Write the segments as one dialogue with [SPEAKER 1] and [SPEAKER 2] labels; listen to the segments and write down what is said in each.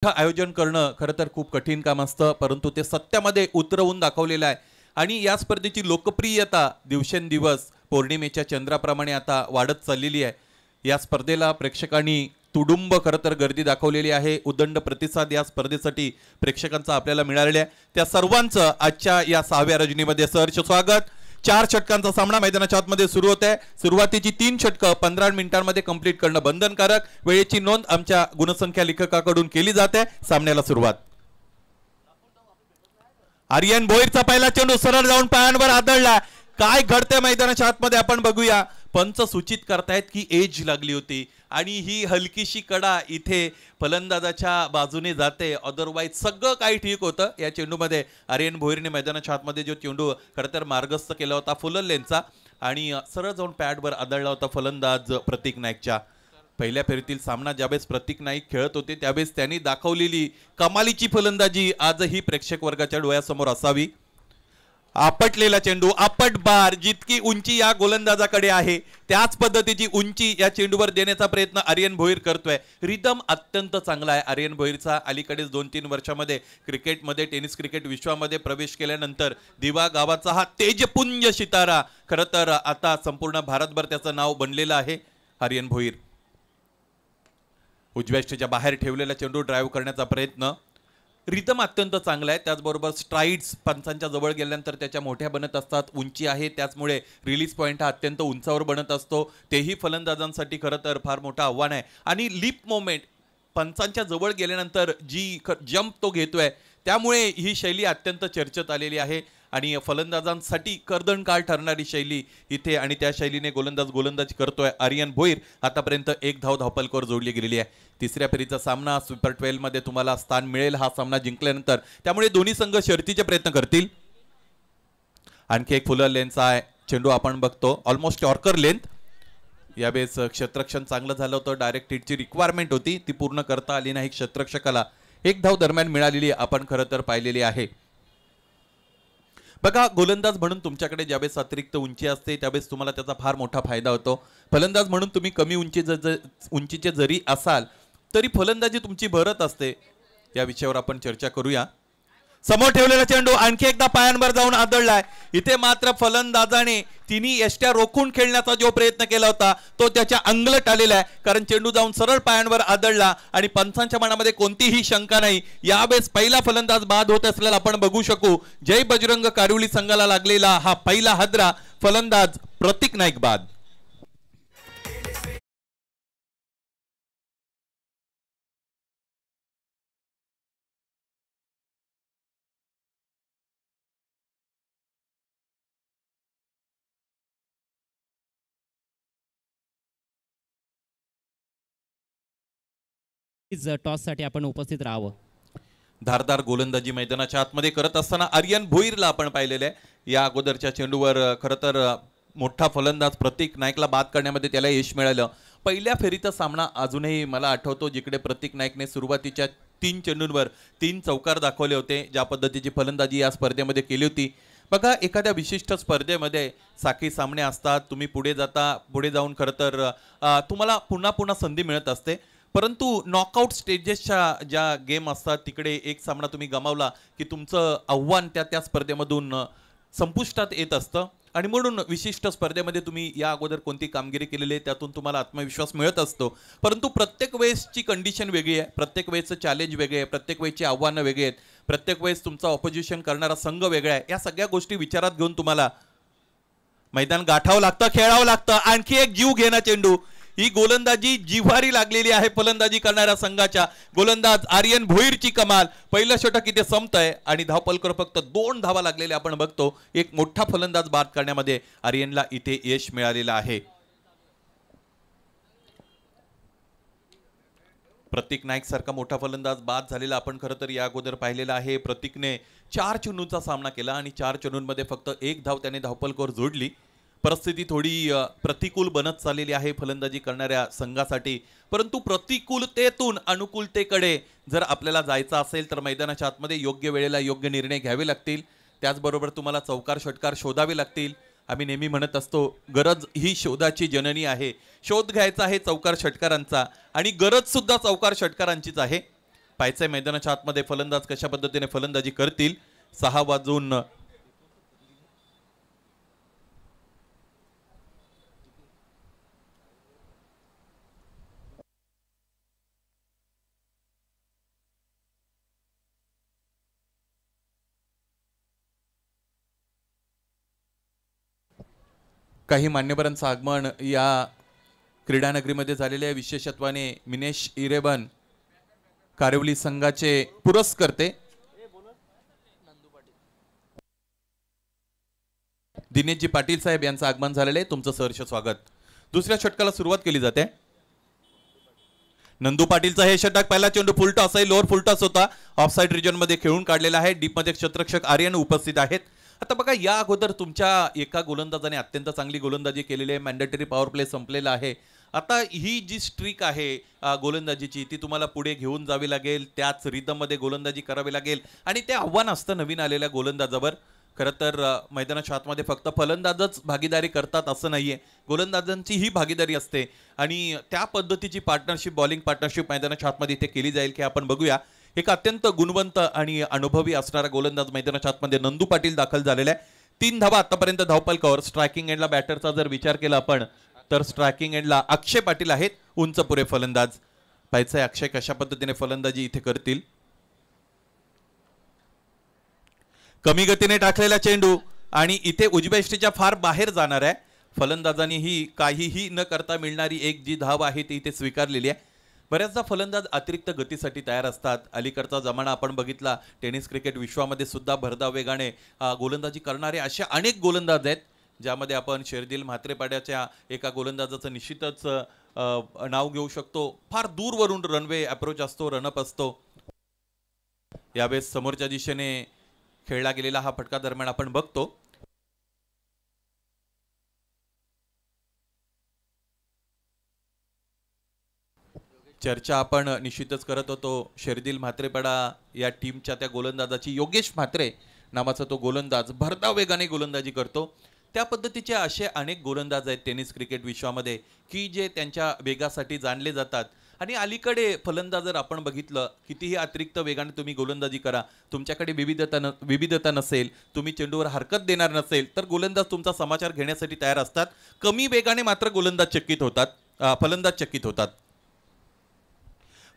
[SPEAKER 1] आयोजन करणं खरं तर खूप कठीण काम असतं, परंतु ते सत्यामध्ये उतरवून दाखवलेलं आहे आणि या स्पर्धेची लोकप्रियता दिवसेंदिवस पौर्णिमेच्या चंद्राप्रमाणे आता वाढत चाललेली आहे। या स्पर्धेला प्रेक्षकांनी तुडुंब खरं तर गर्दी दाखवलेली आहे। उदंड प्रतिसाद या स्पर्धेसाठी प्रेक्षकांचा आपल्याला मिळालेला आहे। त्या सर्वांचं आजच्या या 6व्या रजनीमध्ये सहर्ष स्वागत। 4 षटकांचा सामना मैदानाच्या आतमध्ये सुरू होत आहे। सुरुवातीची 3 षटकं 15 मिनिटांमध्ये कंप्लीट करणं बंधनकारक। वेळेची नोंद आमच्या गुणसंख्या लेखकाकडून केली जाते। सामन्याला सुरुवात। आर्यन भोईरचा पहिला चेंडू सरळ जाऊन पायांवर आदळला। काय घडते मैदानाच्या आतमध्ये आपण बघूया। पंच सूचित करतायत की एज लागली होती आणि ही हलकीशी कडा इथे फलंदाजाच्या बाजूने जाते, अदरवाइज सगळं काही ठीक होतं। या चेंडूमध्ये आर्यन भोईरने मैदानाच्या आतमध्ये जो चेंडू खरं तर मार्गस्थ केला होता फुल लेनचा आणि सरळ जाऊन पॅडवर आदळला होता फलंदाज प्रतीक नाईकच्या। पहिल्या फेरीतील सामना ज्यावेळेस प्रतीक नाईक खेळत होते त्यावेळेस त्यांनी दाखवलेली कमालीची फलंदाजी आजही प्रेक्षक वर्गाच्या डोळ्यासमोर असावी। आपटलेला चेंडू, आपट बार, जितकी उंची या गोलंदाजाकडे आहे त्याच पद्धतीची उंची या चेंडूवर देण्याचा प्रयत्न आर्यन भोईर करतोय। रिदम अत्यंत चांगला आहे आर्यन भोईरचा। अलीकडेच 2-3 वर्षांमध्ये क्रिकेटमध्ये टेनिस क्रिकेट विश्वामध्ये प्रवेश केल्यानंतर दिवा गावाचा हा तेजपुंज सितारा खरं तर आता संपूर्ण भारतभर त्याचं नाव बनलेलं आहे। आर्यन भोईर उजव्या स्टेजच्या बाहेर ठेवलेला चेंडू ड्राइव्ह करण्याचा प्रयत्न। रिदम अत्यंत चांगला आहे, त्याचबरोबर स्ट्राइड्स पंचांच्या जवळ गेल्यानंतर त्याच्या मोठ्या बनत असतात, उंची आहे त्याचमुळे रिलीज पॉइंट हा अत्यंत उंचावर बनत असतो। तेही फलंदाजांसाठी खरं तर फार मोठं आव्हान आहे आणि लीप मोमेंट पंचांच्या जवळ गेल्यानंतर जी जंप तो घेतोय त्यामुळे ही शैली अत्यंत चर्चेत आलेली आहे आणि फलंदाजांसाठी कर्दनकाळ ठरणारी शैली इथे आणि त्या शैलीने गोलंदाजी करतोय आर्यन भोईर। आतापर्यंत 1 धाव धावपलकर जोडली गेलेली आहे। तिसऱ्या फेरीचा सामना सुपर 12 मध्ये तुम्हाला स्थान मिळेल हा सामना जिंकल्यानंतर, त्यामुळे दोन्ही संघ शर्तीचे प्रयत्न करतील। आणखी एक फुल लेनचा आहे चेंडू आपण बघतो, ऑलमोस्ट यॉर्कर लेंथ। यावेळेस क्षेत्ररक्षण चांगलं झालं होतं, डायरेक्ट हिटची रिक्वायरमेंट होती ती पूर्ण करता आली नाही क्षेत्ररक्षकाला। 1 धाव दरम्यान मिळालेली आपण खरं तर पाहिलेली आहे। बघा, गोलंदाज म्हणून तुमच्याकडे ज्यावेळेस अतिरिक्त उंची असते त्यावेळेस तुम्हाला त्याचा फार मोठा फायदा होतो। फलंदाज म्हणून तुम्ही कमी उंचीचे जरी असाल तरी फलंदाजी तुमची भरत असते। या विषयावर आपण चर्चा करूया। समोर ठेवलेला चेंडू आणखी एकदा पायांवर जाऊन आदळलाय। इथे मात्र फलंदाजाने तिन्ही यष्ट्या रोखून खेळण्याचा जो प्रयत्न केला होता तो त्याच्या अंगलट आलेला आहे, कारण चेंडू जाऊन सरळ पायांवर आदळला आणि पंचांच्या मनामध्ये कोणतीही शंका नाही। यावेळेस पहिला फलंदाज बाद होत असलेला आपण बघू शकू। जय बजरंग कारिवली संघाला लागलेला हा पहिला हादरा, फलंदाज प्रतीक नाईक बाद।
[SPEAKER 2] टॉस साठी आपण उपस्थित राहावं।
[SPEAKER 1] धारदार गोलंदाजी मैदानाच्या आतमध्ये करत असताना आर्यन भोईरला आपण पाहिलेले आहे। या अगोदरच्या चेंडूवर खरं तर मोठा फलंदाज प्रतीक नाईकला बाद करण्यामध्ये त्याला यश मिळालं। पहिल्या फेरीचा सामना अजूनही मला आठवतो जिकडे प्रतीक नाईकने सुरुवातीच्या 3 चेंडूंवर 3 चौकार दाखवले होते। ज्या पद्धतीची फलंदाजी या स्पर्धेमध्ये केली होती। बघा, एखाद्या विशिष्ट स्पर्धेमध्ये साखळी सामने असतात, तुम्ही पुढे जाऊन खरं तर तुम्हाला पुन्हा संधी मिळत असते, परंतु नॉकआउट स्टेजेसच्या ज्या गेम असतात तिकडे एक सामना तुम्ही गमावला की तुमचं आव्हान त्या स्पर्धेमधून संपुष्टात येत असतं आणि म्हणून विशिष्ट स्पर्धेमध्ये तुम्ही या अगोदर कोणती कामगिरी केलेली आहे त्यातून तुम्हाला आत्मविश्वास मिळत असतो, परंतु प्रत्येक वेळेसची कंडिशन वेगळी आहे, प्रत्येक वेळेचं चॅलेंज वेगळे आहे, प्रत्येक वेळेची आव्हानं वेगळी आहेत, प्रत्येक वेळेस तुमचा ऑपोजिशन करणारा संघ वेगळा आहे। या सगळ्या गोष्टी विचारात घेऊन तुम्हाला मैदान गाठावं लागतं, खेळावं लागतं। आणखी एक जीव घेणा चेंडू, ही गोलंदाजी जिव्हारी लागलेली आहे फलंदाजी करणाऱ्या संघाच्या। गोलंदाज आर्यन भोईरची कमाल, पहिलं षटक इथे संपतंय आणि धावपलकर फक्त 2 धावा लागलेले आपण बघतो। एक मोठा फलंदाज बाद करण्यामध्ये आर्यनला इथे यश मिळालेलं आहे। प्रतीक नाईक सारखा मोठा फलंदाज बाद झालेला आपण खरं तर या अगोदर पाहिलेला आहे। प्रतीकने 4 चेंडूंचा सामना केला आणि 4 चेंडूंमध्ये फक्त 1 धाव त्याने धावपलकर जोडली। परिस्थिती थोडी प्रतिकूल बनत चाललेली आहे फलंदाजी करणाऱ्या संघासाठी, परंतु प्रतिकूलतेतून अनुकूलतेकडे जर आपल्याला जायचं असेल तर मैदानाच्या आतमध्ये योग्य वेळेला योग्य निर्णय घ्यावे लागतील। त्याचबरोबर तुम्हाला चौकार षटकार शोधावे लागतील। आम्ही नेहमी म्हणत असतो गरज ही शोधाची जननी आहे। शोध घ्यायचा आहे चौकार षटकारांचा आणि गरज सुद्धा चौकार षटकारांचीच आहे। पाहायचंय मैदानाच्या आतमध्ये फलंदाज कशा पद्धतीने फलंदाजी करतील. 6 वाजून काही मान्यवरांचं आगमन या क्रीडानगरीमध्ये झालेले आहे. विशेषत्वाने मिनेश इरेबन कारिवली संघाचे पुरस्कर्ते दिनेशजी पाटील साहेब यांचं आगमन झालेलं आहे. तुमचं सहर्ष स्वागत. दुसऱ्या षटकाला सुरुवात केली जाते. नंदू पाटीलचा हे षटक पहिला चेंडू फुलटॉस आहे. लोअर फुलटॉस होता. ऑफसाईड रिजन मध्ये खेळून काढलेला आहे. डीप मध्ये क्षेत्ररक्षक आर्यन उपस्थित आहेत. आता बघा या अगोदर तुमच्या एका गोलंदाजाने अत्यंत चांगली गोलंदाजी केलेली आहे. मॅन्डेटरी पॉवर प्ले संपलेला आहे. आता ही जी स्ट्रीक आहे गोलंदाजीची ती तुम्हाला पुढे घेऊन जावी लागेल. त्याच रिदम मध्ये गोलंदाजी करावी लागेल आणि ते आव्हान असतं नवीन आलेल्या गोलंदाजावर. खरं तर मैदानाच्या आतमध्ये फक्त फलंदाजच भागीदारी करतात असं नाहीये. गोलंदाजांची ही भागीदारी असते आणि त्या पद्धतीची पार्टनरशिप बॉलिंग पार्टनरशिप मैदानाच्या आतमध्ये इथे केली जाईल की आपण बघूया. एक अत्यंत गुणवंत आणि अनुभवी असणारा गोलंदाज मैदानाच्या आतमध्ये नंदू पाटील दाखल झालेला आहे. 3 धावा आतापर्यंत धावपल कव्हर. स्ट्रायकिंग एंडला बॅटरचा जर विचार केला आपण तर स्ट्रायकिंग एंडला अक्षय पाटील आहेत. उंच पुरे फलंदाज. पाहायचंय अक्षय कशा पद्धतीने फलंदाजी इथे करतील. कमी गतीने टाकलेला चेंडू आणि इथे उजव्या यष्टीच्या फार बाहेर जाणार आहे. फलंदाजांनी ही काहीही न करता मिळणारी एक जी धाव आहे ती इथे स्वीकारलेली आहे. बऱ्याचदा फलंदाज अतिरिक्त गतीसाठी तयार असतात. अलीकडचा जमाना आपण बघितला. टेनिस क्रिकेट विश्वामध्ये सुद्धा भरधाव वेगाने गोलंदाजी करणारे असे अनेक गोलंदाज आहेत ज्यामध्ये आपण शेरदिल म्हात्रेपाड्याच्या एका गोलंदाजाचं निश्चितच नाव घेऊ शकतो. फार दूरवरून रनवे अप्रोच असतो, रनअप असतो. यावेळेस समोरच्या दिशेने खेळला गेलेला हा फटका दरम्यान आपण बघतो. चर्चा आपण निश्चितच करत होतो शेरदिल म्हात्रेपाडा या टीमच्या त्या गोलंदाजाची. योगेश म्हात्रे नावाचा तो गोलंदाज भरधाव वेगाने गोलंदाजी करतो. त्या पद्धतीचे असे अनेक गोलंदाज आहेत टेनिस क्रिकेट विश्वामध्ये की जे त्यांच्या वेगासाठी जाणले जातात. आणि अलीकडे फलंदाज जर आपण बघितलं कितीही अतिरिक्त वेगाने तुम्ही गोलंदाजी करा, तुमच्याकडे विविधता नसेल, तुम्ही चेंडूवर हरकत देणार नसेल तर गोलंदाज तुमचा समाचार घेण्यासाठी तयार असतात. कमी वेगाने मात्र गोलंदाज चकित होतात, फलंदाज चकित होतात.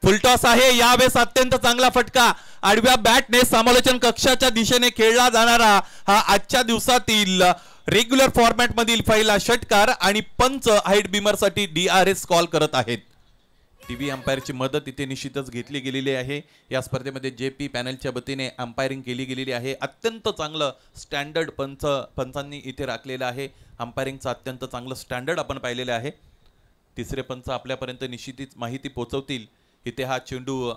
[SPEAKER 1] फुलटॉस आहे. यावेळेस अत्यंत चांगला फटका आडव्या बॅटने समालोचन कक्षाच्या दिशेने खेळला जाणारा हा आजच्या दिवसातील रेग्युलर फॉर्मॅट मधील पहिला षटकार आणि पंच हाईट बीमर साठी DRS कॉल करत आहेत. टीव्ही अंपायरची मदत इथे निश्चितच घेतली गेलेली आहे. या स्पर्धेमध्ये JP पॅनलच्या वतीने अंपायरिंग केली गेलेली आहे. अत्यंत चांगलं स्टँडर्ड पंचांनी इथे राखलेलं आहे. अंपायरिंगचं अत्यंत चांगलं स्टँडर्ड आपण पाहिलेलं आहे. तिसरे पंच आपल्यापर्यंत निश्चितच माहिती पोहोचवतील. इथे हा चेंडू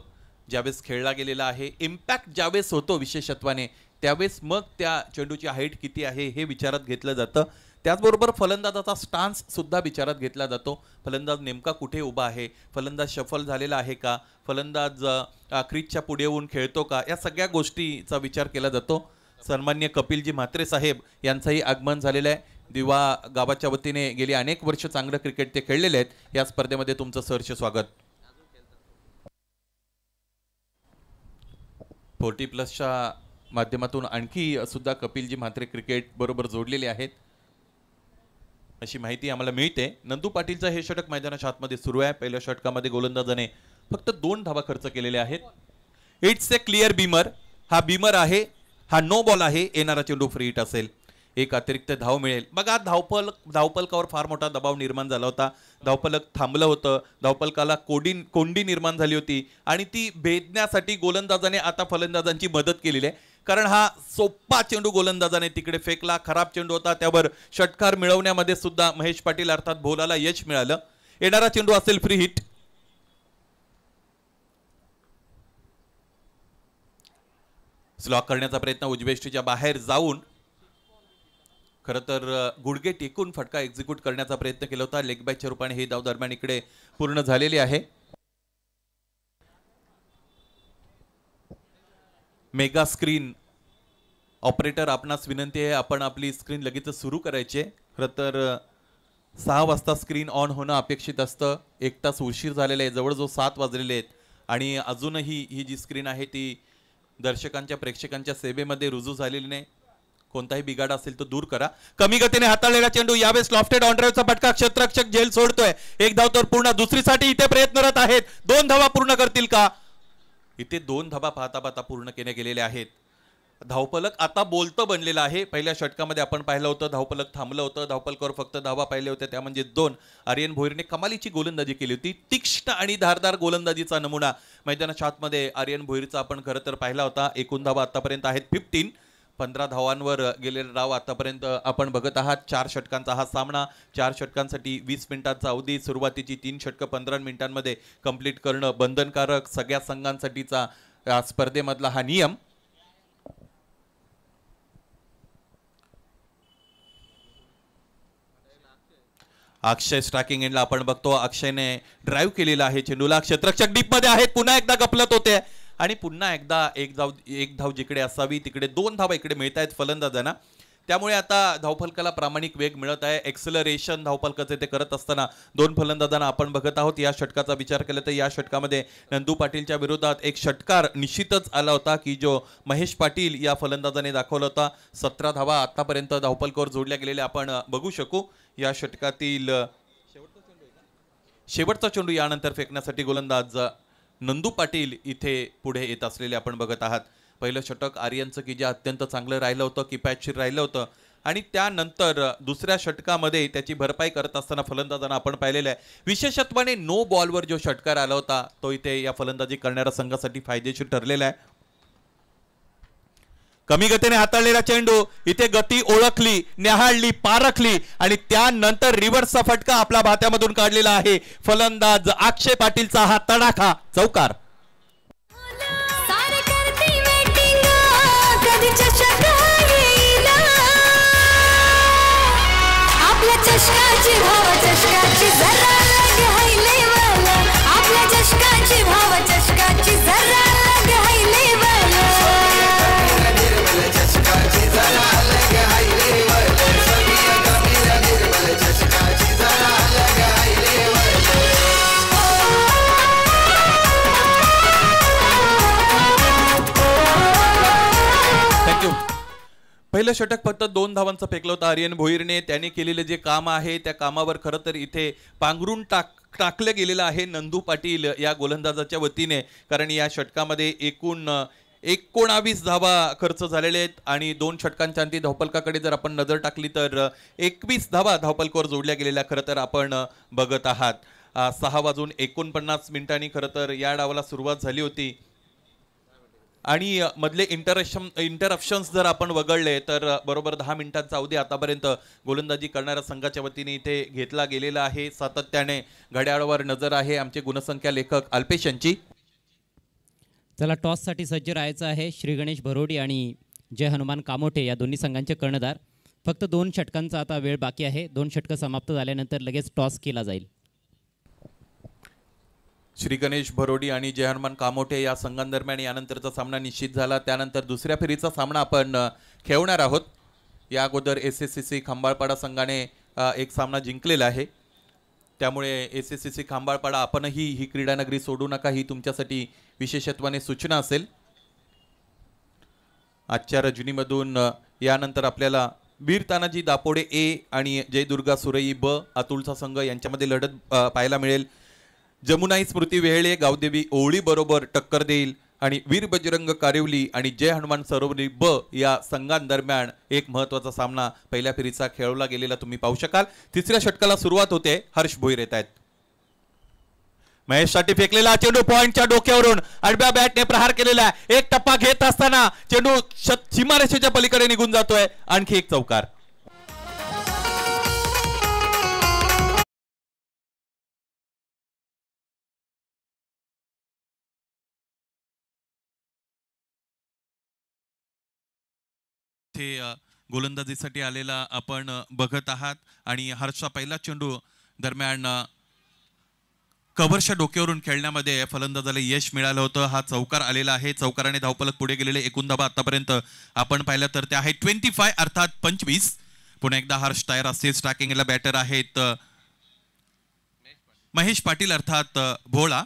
[SPEAKER 1] ज्यावेळेस खेळला गेलेला आहे, इम्पॅक्ट ज्यावेळेस होतो विशेषत्वाने त्यावेळेस मग त्या चेंडूची हाईट किती आहे हे विचारात घेतलं जातं. त्याचबरोबर फलंदाजाचा स्टान्स सुद्धा विचारात घेतला जातो. फलंदाज नेमका कुठे उभा आहे, फलंदाज शफल झालेला आहे का, फलंदाज क्रीजच्या पुढे येऊन खेळतो का, या सगळ्या गोष्टीचा विचार केला जातो. सन्माननीय कपिलजी म्हात्रे साहेब यांचंही आगमन झालेलं आहे. दिवा गावाच्या वतीने गेली अनेक वर्ष चांगलं क्रिकेट ते खेळलेले आहेत. या स्पर्धेमध्ये तुमचं सहर्ष स्वागत. 40+ माध्यमातून आणखी सुद्धा कपिलजी म्हात्रे क्रिकेट बरोबर जोडलेले आहेत अशी माहिती आम्हाला मिळते. नंदू पाटीलचा हे षटक मैदानाच्या आतमध्ये सुरू आहे. पहिल्या षटकामध्ये गोलंदाजाने फक्त 2 धावा खर्च केलेल्या आहेत. It's A clear Beamer. हा बीमर आहे, हा नो बॉल आहे. येणारा चेंडू फ्री हिट असेल. एक अतिरिक्त धाव मिळेल. बघा धावपलकावर फार मोठा दबाव निर्माण झाला होता. धावपलक थांबलं होतं. धावपलकाला कोंडी निर्माण झाली होती आणि ती भेदण्यासाठी गोलंदाजाने आता फलंदाजांची मदत केलेली आहे. कारण हा सोपा चेंडू गोलंदाजाने तिकडे फेकला. खराब चेंडू होता. त्यावर षटकार मिळवण्यामध्ये सुद्धा महेश पाटील अर्थात भोलाला यश मिळालं. येणारा चेंडू असेल फ्री हिट. स्लॉक करण्याचा प्रयत्न उजवेष्टीच्या बाहेर जाऊन खरं तर गुडघे टेकून फटका एक्झिक्यूट करण्याचा प्रयत्न केला होता. लेग बायच्या रूपाने हे धाव दरम्यान इकडे पूर्ण झालेली आहे. मेगा स्क्रीन ऑपरेटर आपणास विनंती आहे, आपण आपली स्क्रीन लगेच सुरू करायची. खरं तर 6 वाजता स्क्रीन ऑन होणं अपेक्षित असतं. 1 तास उशीर झालेला आहे. जवळजवळ 7 वाजलेले आहेत आणि अजूनही ही जी स्क्रीन आहे ती दर्शकांच्या प्रेक्षकांच्या सेवेमध्ये रुजू झालेली नाही. कोणताही बिघाड असेल तो दूर करा. कमी गतीने हाताळलेला चेंडू यावेळेस लॉफ्टेड ऑन ड्राईव्हचा फटका, क्षेत्ररक्षक झेल सोडतोय. एक धाव तर पूर्ण, दुसरीसाठी इथे प्रयत्नरत आहेत. 2 धावा पूर्ण करतील का? इथे 2 धावा पाहता पाहता पूर्ण केले गेलेले आहेत. धावफलक आता बोलतं बनलेलं आहे. पहिल्या षटकामध्ये आपण पाहिलं होतं धावफलक थांबलं होतं, धावफलकावर फक्त धावा पाहिले होते, त्या म्हणजे 2. आर्यन भोईरने कमालीची गोलंदाजी केली होती. तीक्ष्ण आणि धारदार गोलंदाजीचा नमुना मैदानाच्या आतमध्ये आर्यन भोईरचा आपण खरं तर पाहिला होता. एकूण धावा आतापर्यंत आहेत 15. 15 धावांवर गेलेले डाव आतापर्यंत आपण बघत आहात. 4 षटकांचा हा सामना, 4 षटकांसाठी 20 मिनिटांचा अवधी. सुरुवातीची 3 षटकं 15 मिनिटांमध्ये कंप्लीट करणं बंधनकारक, सगळ्या संघांसाठीचा या स्पर्धेमधला हा नियम. अक्षय स्ट्रायकिंग एंडला आपण बघतो. अक्षयने ड्राईव्ह केलेला आहे चेंडूला. क्षेत्ररक्षक डीप मध्ये आहेत, पुन्हा एकदा गपलत होते आणि पुन्हा एकदा एक धाव जिकडे असावी तिकडे 2 धावा इकडे मिळत आहेत फलंदाजांना. त्यामुळे आता धावफलकाला प्रामाणिक वेग मिळत आहे. एक्सेलरेशन धावफलकाचे ते करत असताना 2 फलंदाजांना आपण बघत आहोत. या षटकाचा विचार केला तर या षटकामध्ये नंदू पाटीलच्या विरोधात एक षटकार निश्चितच आला होता की जो महेश पाटील या फलंदाजाने दाखवला होता. 17 धावा आतापर्यंत धावफलकावर जोडल्या गेलेल्या आपण बघू शकू. या षटकातील शेवटचा चेंडू यानंतर फेकण्यासाठी गोलंदाज नंदू पाटील इथे पुढे येत असलेले आपण बघत आहात. पहिलं षटक आर्यनचं की जे अत्यंत चांगलं राहिलं होतं, किफायतशीर राहिलं होतं आणि त्यानंतर दुसऱ्या षटकामध्ये त्याची भरपाई करत असताना फलंदाजांना आपण पाहिलेलं आहे. विशेषत्वाने नो बॉलवर जो षटकार आला होता तो इथे या फलंदाजी करणाऱ्या संघासाठी फायदेशीर ठरलेला आहे. कमी गतीने हाताळलेला चेंडू, इथे गती ओळखली, न्याहाळली, पारखली आणि त्यानंतर रिव्हर्सचा फटका आपल्या भात्यामधून काढलेला आहे. फलंदाज अक्षय पाटीलचा हा तडाखा, चौकार. पहिलं षटक फक्त 2 धावांचं फेकलं होतं आर्यन भोईरने. त्याने केलेले जे काम आहे त्या कामावर खरं तर इथे पांघरून टाकलं गेलेलं आहे नंदू पाटील या गोलंदाजाच्या वतीने. कारण या षटकामध्ये एकूण 19 धावा खर्च झालेले आहेत आणि 2 षटकांच्या अंती धावफलकाकडे जर आपण नजर टाकली तर 21 धावा धावफलकावर जोडल्या गेलेल्या खरं तर आपण बघत आहात. 6:49 खरं तर या डावाला सुरुवात झाली होती आणि मधले इंटरप्शन्स जर आपण वगळले तर बरोबर 10 मिनिटांचा अवधी आतापर्यंत गोलंदाजी करणाऱ्या संघाच्या वतीने इथे घेतला गेलेला आहे. सातत्याने घड्याळावर नजर आहे आमचे गुणसंख्या लेखक अल्पेश यांची.
[SPEAKER 2] चला, टॉससाठी सज्ज राहायचं आहे. श्री गणेश भरोडी आणि जय हनुमान कामोठे या दोन्ही संघांचे कर्णधार. फक्त 2 षटकांचा आता वेळ बाकी आहे. 2 षटकं समाप्त झाल्यानंतर लगेच टॉस केला जाईल.
[SPEAKER 1] श्री गणेश भरोडी आणि जय हनुमान कामोठे या संघांदरम्यान यानंतरचा सामना निश्चित झाला. त्यानंतर दुसऱ्या फेरीचा सामना आपण खेळवणार आहोत. या अगोदर SSCC खंबाळपाडा संघाने एक सामना जिंकलेला आहे. त्यामुळे SSCC खंबाळपाडा आपणही ही क्रीडानगरी सोडू नका, ही तुमच्यासाठी विशेषत्वाने सूचना असेल. आजच्या रजनीमधून यानंतर आपल्याला वीर तानाजी दापोडे A आणि जयदुर्गा सुरई B अतुलचा संघ यांच्यामध्ये लढत पाहायला मिळेल. जमुनाई स्मृती वेहळे गावदेवी ओळी बरोबर टक्कर देईल आणि वीर बजरंग कारिवली आणि जय हनुमान सरोवरी B या संघांदरम्यान एक महत्त्वाचा सामना पहिल्या फेरीचा खेळवला गेलेला तुम्ही पाहू शकाल. तिसऱ्या षटकाला सुरुवात होते. हर्ष भोईर येत आहेत. महेशसाठी फेकलेला चेंडू पॉइंटच्या डोक्यावरून आडव्या बॅटने प्रहार केलेला. एक टप्पा घेत असताना चेंडू सीमारेषेच्या पलीकडे निघून जातोय. आणखी एक चौकार. गोलंदाजीसाठी आलेला आपण बघत आहात आणि हर्षचा पहिला चेंडू दरम्यान कव्हरच्या डोक्यावरून खेळण्यामध्ये फलंदाजाला यश मिळालं होतं. हा चौकार आलेला आहे. चौकाराने धावफलक पुढे गेलेले एकूण धावा आतापर्यंत आपण पाहिलं तर ते आहे 25 अर्थात 25. पुन्हा एकदा हर्ष तयार असतील. स्ट्रायकिंगला बॅटर आहेत महेश पाटील अर्थात भोळा.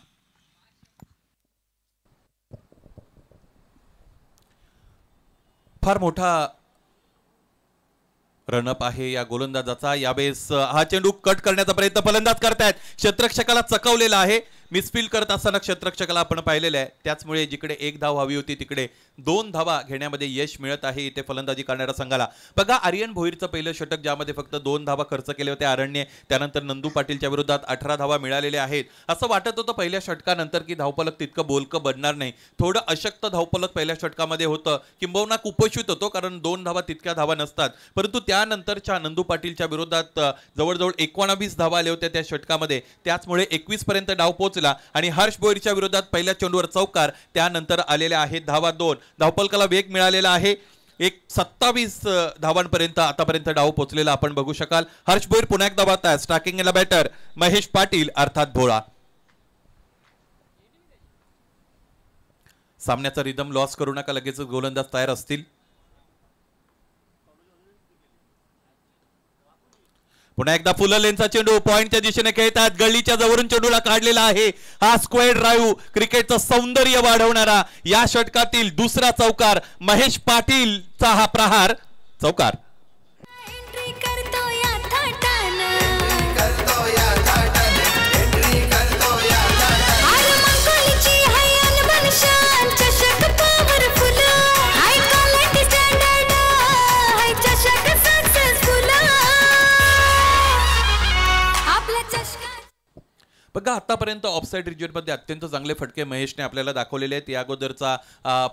[SPEAKER 1] फार मोठा रनअप आहे या गोलंदाजाचा। यावेळेस हा चेंडू कट करण्याचा प्रयत्न फलंदाज करतायत, क्षेत्ररक्षकाला चकवलेला आहे। मिसफील्ड करत असताना क्षेत्ररक्षकाला आपण पाहिलेलं आहे, त्याचमुळे जिकडे 1 धाव हवी होती तिकडे 2 धावा घेण्यामध्ये यश मिळत आहे इथे फलंदाजी करणाऱ्या संघाला। बघा आर्यन भोईरचं पहिलं षटक ज्यामध्ये फक्त 2 धावा खर्च केले होते आरण्ये, त्यानंतर नंदू पाटीलच्या विरोधात 18 धावा मिळालेल्या आहेत। असं वाटत होतं पहिल्या षटकानंतर की धावफलक तितकं बोलकं बनणार नाही, थोडं अशक्त धावफलक पहिल्या षटकामध्ये होतं, किंबहुना कुपोषित होतो कारण 2 धावा तितक्या धावा नसतात। परंतु त्यानंतरच्या नंदू पाटीलच्या विरोधात जवळजवळ 19 धावा आल्या होत्या त्या षटकामध्ये, त्याचमुळे 21 पर्यंत डाव पोहोचला आणि हर्ष भोईरच्या विरोधात पहिल्या चेंडूवर चौकार, त्यानंतर आलेल्या आहेत धावा 2। धावफलकाला वेग मिळालेला आहे, 27 धावांपर्यंत आतापर्यंत डाव पोहोचलेला आपण बघू शकाल। हर्ष भोईर पुन्हा एकदा बाद आहे, स्ट्रायकिंगला बॅटर महेश पाटील अर्थात भोळा। सामन्याचा रिदम लॉस करू नका, लगेच गोलंदाज तयार असतील। पुन्हा एकदा फुललेनचा चेंडू पॉइंटच्या दिशेने खेळतात, गल्लीच्या जवळून चेंडूला काढलेला आहे। हा स्क्वेअर ड्राईव्ह क्रिकेटचं सौंदर्य वाढवणारा या षटकातील दुसरा चौकार, महेश पाटीलचा हा प्रहार चौकार। बघा आतापर्यंत ऑफसाईड रिजनमध्ये अत्यंत चांगले फटके महेशने आपल्याला दाखवलेले आहेत। या अगोदरचा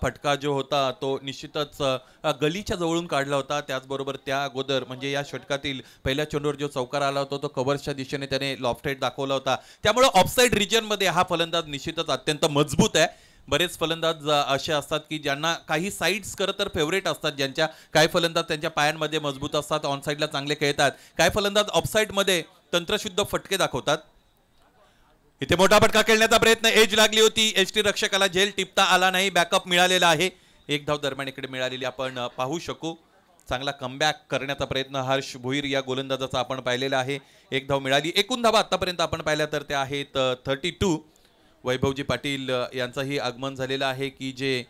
[SPEAKER 1] फटका जो होता तो निश्चितच गलीच्या जवळून काढला होता, त्याचबरोबर त्या अगोदर म्हणजे या षटकातील पहिल्या चेंडूवर जो चौकार आला होता तो कव्हर्सच्या दिशेने त्याने लॉफ्टेड दाखवला होता, त्यामुळे ऑफसाईड रिजनमध्ये हा फलंदाज निश्चितच अत्यंत मजबूत आहे। बरेच फलंदाज असे असतात की ज्यांना काही साईड्स खरं तर फेवरेट असतात, ज्यांच्या काही फलंदाज त्यांच्या पायांमध्ये मजबूत असतात, ऑन साईडला चांगले खेळतात, काही फलंदाज ऑफसाईडमध्ये तंत्रशुद्ध फटके दाखवतात। इथे मोठा फटका खेळण्याचा प्रयत्न, एज लागली होती, एसटी रक्षकाला झेल टिपता आला नाही, बॅकअप मिळालेला आहे। 1 धाव दरम्यान इकडे मिळालेली आपण पाहू शकू। चांगला कमबॅक करण्याचा प्रयत्न हर्ष भोईर या गोलंदाजाचा आपण पाहिलेला आहे। 1 धाव मिळाली। एकूण धावा आतापर्यंत आपण पाहिल्या तर त्या आहेत 32। वैभवजी पाटील यांचंही आगमन झालेलं आहे की जे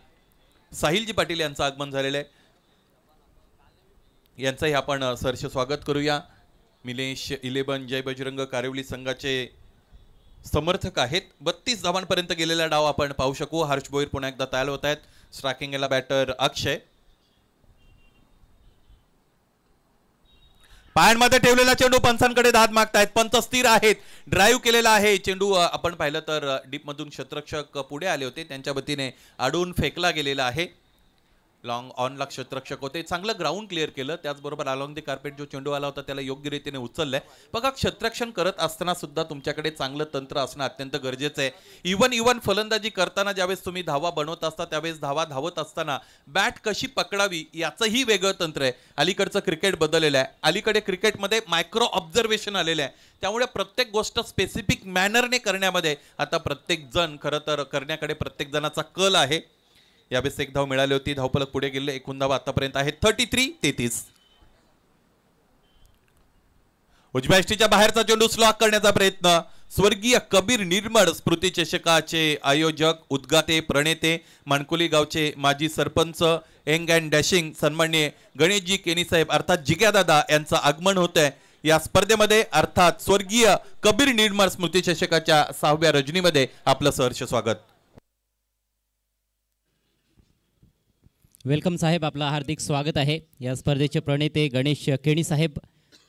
[SPEAKER 1] साहिलजी पाटील यांचं आगमन झालेलं आहे, यांचंही आपण सहर्ष स्वागत करूया। मिलेश 11 जय बजरंग कारिवली संघाचे समर्थक आहेत। 32 धावांपर्यंत गेलेला डाव आपण पाहू शकू। हर्ष भोईर पुन्हा एकदा तयार होत आहेत, स्ट्रायकिंगला बॅटर अक्षय, पायांमध्ये ठेवलेला चेंडू पंचांकडे दाद मागतायत, पंच स्थिर आहेत, ड्राईव्ह केलेला आहे चेंडू। आपण पाहिलं तर डीप मधून क्षेत्ररक्षक पुढे आले होते, त्यांच्या वतीने आडून फेकला गेलेला आहे। लॉंग ऑनला क्षेत्ररक्षक होते, चांगलं ग्राउंड क्लिअर केलं, त्याचबरोबर अलॉंग द कार्पेट जो चेंडू आला होता त्याला योग्य रीतीने उचललाय। बघा क्षेत्ररक्षण करत असताना सुद्धा तुमच्याकडे चांगलं तंत्र असणं अत्यंत गरजेचं आहे। इवन फलंदाजी करताना ज्यावेळेस तुम्ही धावा बनवत असता त्यावेळेस धावा धावत असताना बॅट कशी पकडावी याचंही वेगळं तंत्र आहे। अलीकडचं क्रिकेट बदललेलं आहे, अलीकडे क्रिकेटमध्ये मायक्रो ऑब्झर्वेशन आलेलं आहे, त्यामुळे प्रत्येक गोष्ट स्पेसिफिक मॅनरने करण्यामध्ये आता प्रत्येक जण खरं तर करण्याकडे प्रत्येक जणाचा कल आहे। यावेळेस 1 धाव मिळाली होती, धावफलक पुढे गेले, एकूण धावा आतापर्यंत आहेत 33-33। उजव्या यष्टीच्या बाहेरचा चेंडू स्लॉक करण्याचा प्रयत्न, स्वर्गीय कबीर निर्मळ स्मृती चषकाचे आयोजक, उद्गाते, प्रणेते, माणकोली गावचे माजी सरपंच, यंग अँड डॅशिंग सन्माननीय गणेशजी केनी साहेब अर्थात जिग्यादादा यांचं आगमन होत आहे या स्पर्धेमध्ये, अर्थात स्वर्गीय कबीर निर्मळ स्मृती चषकाच्या 6व्या रजनीमध्ये आपलं सहर्ष स्वागत।
[SPEAKER 2] वेलकम साहेब, आपलं हार्दिक स्वागत आहे। या स्पर्धेचे प्रणेते गणेश केणी साहेब,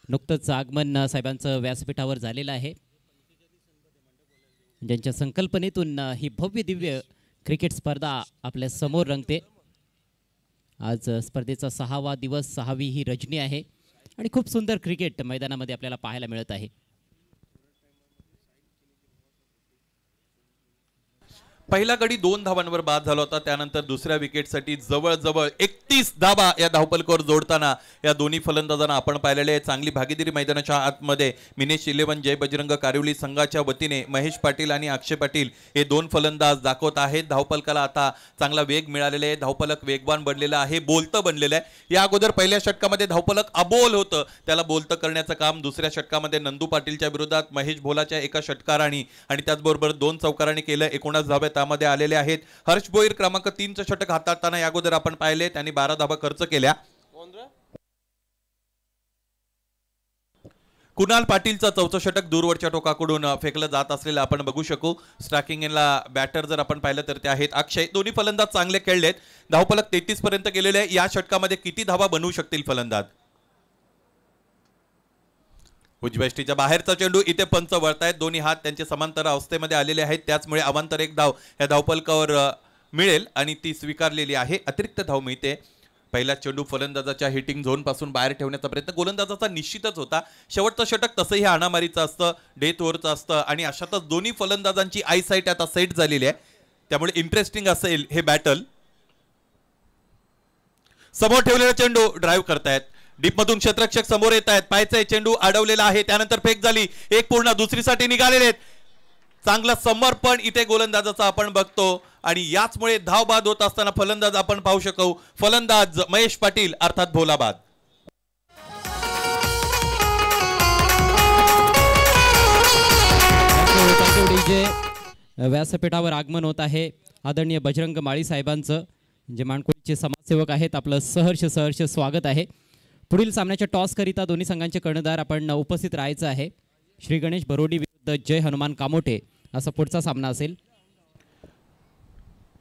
[SPEAKER 2] नुकतंच आगमन साहेबांचं व्यासपीठावर झालेलं आहे, ज्यांच्या संकल्पनेतून ही भव्य दिव्य क्रिकेट स्पर्धा आपल्या समोर रंगते। आज स्पर्धेचा 6वा दिवस, 6वी ही रजनी आहे आणि खूप सुंदर क्रिकेट मैदानामध्ये आपल्याला पाहायला मिळत आहे।
[SPEAKER 1] पहिला गडी 2 धावांवर बाद झाला होता, त्यानंतर दुसऱ्या विकेटसाठी जवळजवळ 31 धावा या धावफलकावर जोडताना या दोन्ही फलंदाजांना आपण पाहिलेले आहे। चांगली भागीदारी मैदानाच्या आतमध्ये मिनेश 11 जय बजरंग कारिवली संघाच्या वतीने महेश पाटील आणि अक्षय पाटील हे 2 फलंदाज दाखवत आहेत। धावफलकाला आता चांगला वेग मिळालेला आहे, धावफलक वेगवान बनलेला आहे, बोलतं बनलेलं आहे। या अगोदर पहिल्या षटकामध्ये धावफलक अबोल होतं, त्याला बोलतं करण्याचं काम दुसऱ्या षटकामध्ये नंदू पाटीलच्या विरोधात महेश भोलाच्या एका षटकाराने आणि त्याचबरोबर 2 चौकारांनी केलं। 19 धाव्यात गटामध्ये आलेले आहेत. हर्ष भोईर क्रमांक 3चं षटक हाताळताना या अगोदर आपण पाहिले, त्यांनी 12 धावा खर्च केल्या. कुणाल पाटीलचं 4थं षटक दूरवरच्या टोकाकडून फेकलं जात असलेलं आपण बघू शकू. स्ट्रायकिंग एंडला बॅटर जर आपण पाहिलं तर ते आहेत अक्षय. दोन्ही फलंदाज चांगले खेळलेत. धावफलक 33 पर्यंत गेलेले आहे. या षटकामध्ये किती धावा बनवू शकतील फलंदाज? उजव्याष्टीच्या बाहेरचा चेंडू, इथे पंच वळतायत. दोन्ही हात त्यांचे समांतर अवस्थेमध्ये आलेले आहेत, त्याचमुळे अवांतर एक धाव या धावफलकावर मिळेल आणि ती स्वीकारलेली आहे. अतिरिक्त धाव मिळते. पहिला चेंडू फलंदाजाच्या हिटिंग झोन पासून बाहेर ठेवण्याचा प्रयत्न गोलंदाजाचा निश्चितच होता. शेवटचं षटक तसंही हाणामारीचं असतं, डेथ ओव्हरचं असतं आणि अशातच दोन्ही फलंदाजांची आयसाईट आता सेट झालेली आहे, त्यामुळे इंटरेस्टिंग असेल हे बॅटल. समोर ठेवलेला चेंडू ड्राईव्ह करतायत. डीपमधून क्षेत्ररक्षक समोर येत आहेत. पायचा चेंडू अडवलेला आहे, त्यानंतर फेक झाली. एक पूर्ण दुसरीसाठी निघालेले आहेत. चांगलं समर्पण इथे गोलंदाजाचं आपण बघतो आणि याचमुळे धाव बाद होत असताना फलंदाज आपण पाहू शकू. फलंदाज महेश पाटील अर्थात भोलाबाद.
[SPEAKER 2] व्यासपीठावर आगमन होत आहे आदरणीय बजरंग माळी साहेबांचं, जे माणकोळीचे समाजसेवक आहेत. आपलं सहर्ष स्वागत आहे. पुढील सामन्याच्या टॉस करिता दोन्ही संघांचे कर्णधार आपण उपस्थित राहायचं आहे. श्री गणेश भरोडी विरुद्ध जय हनुमान कामोठे असा पुढचा सामना असेल.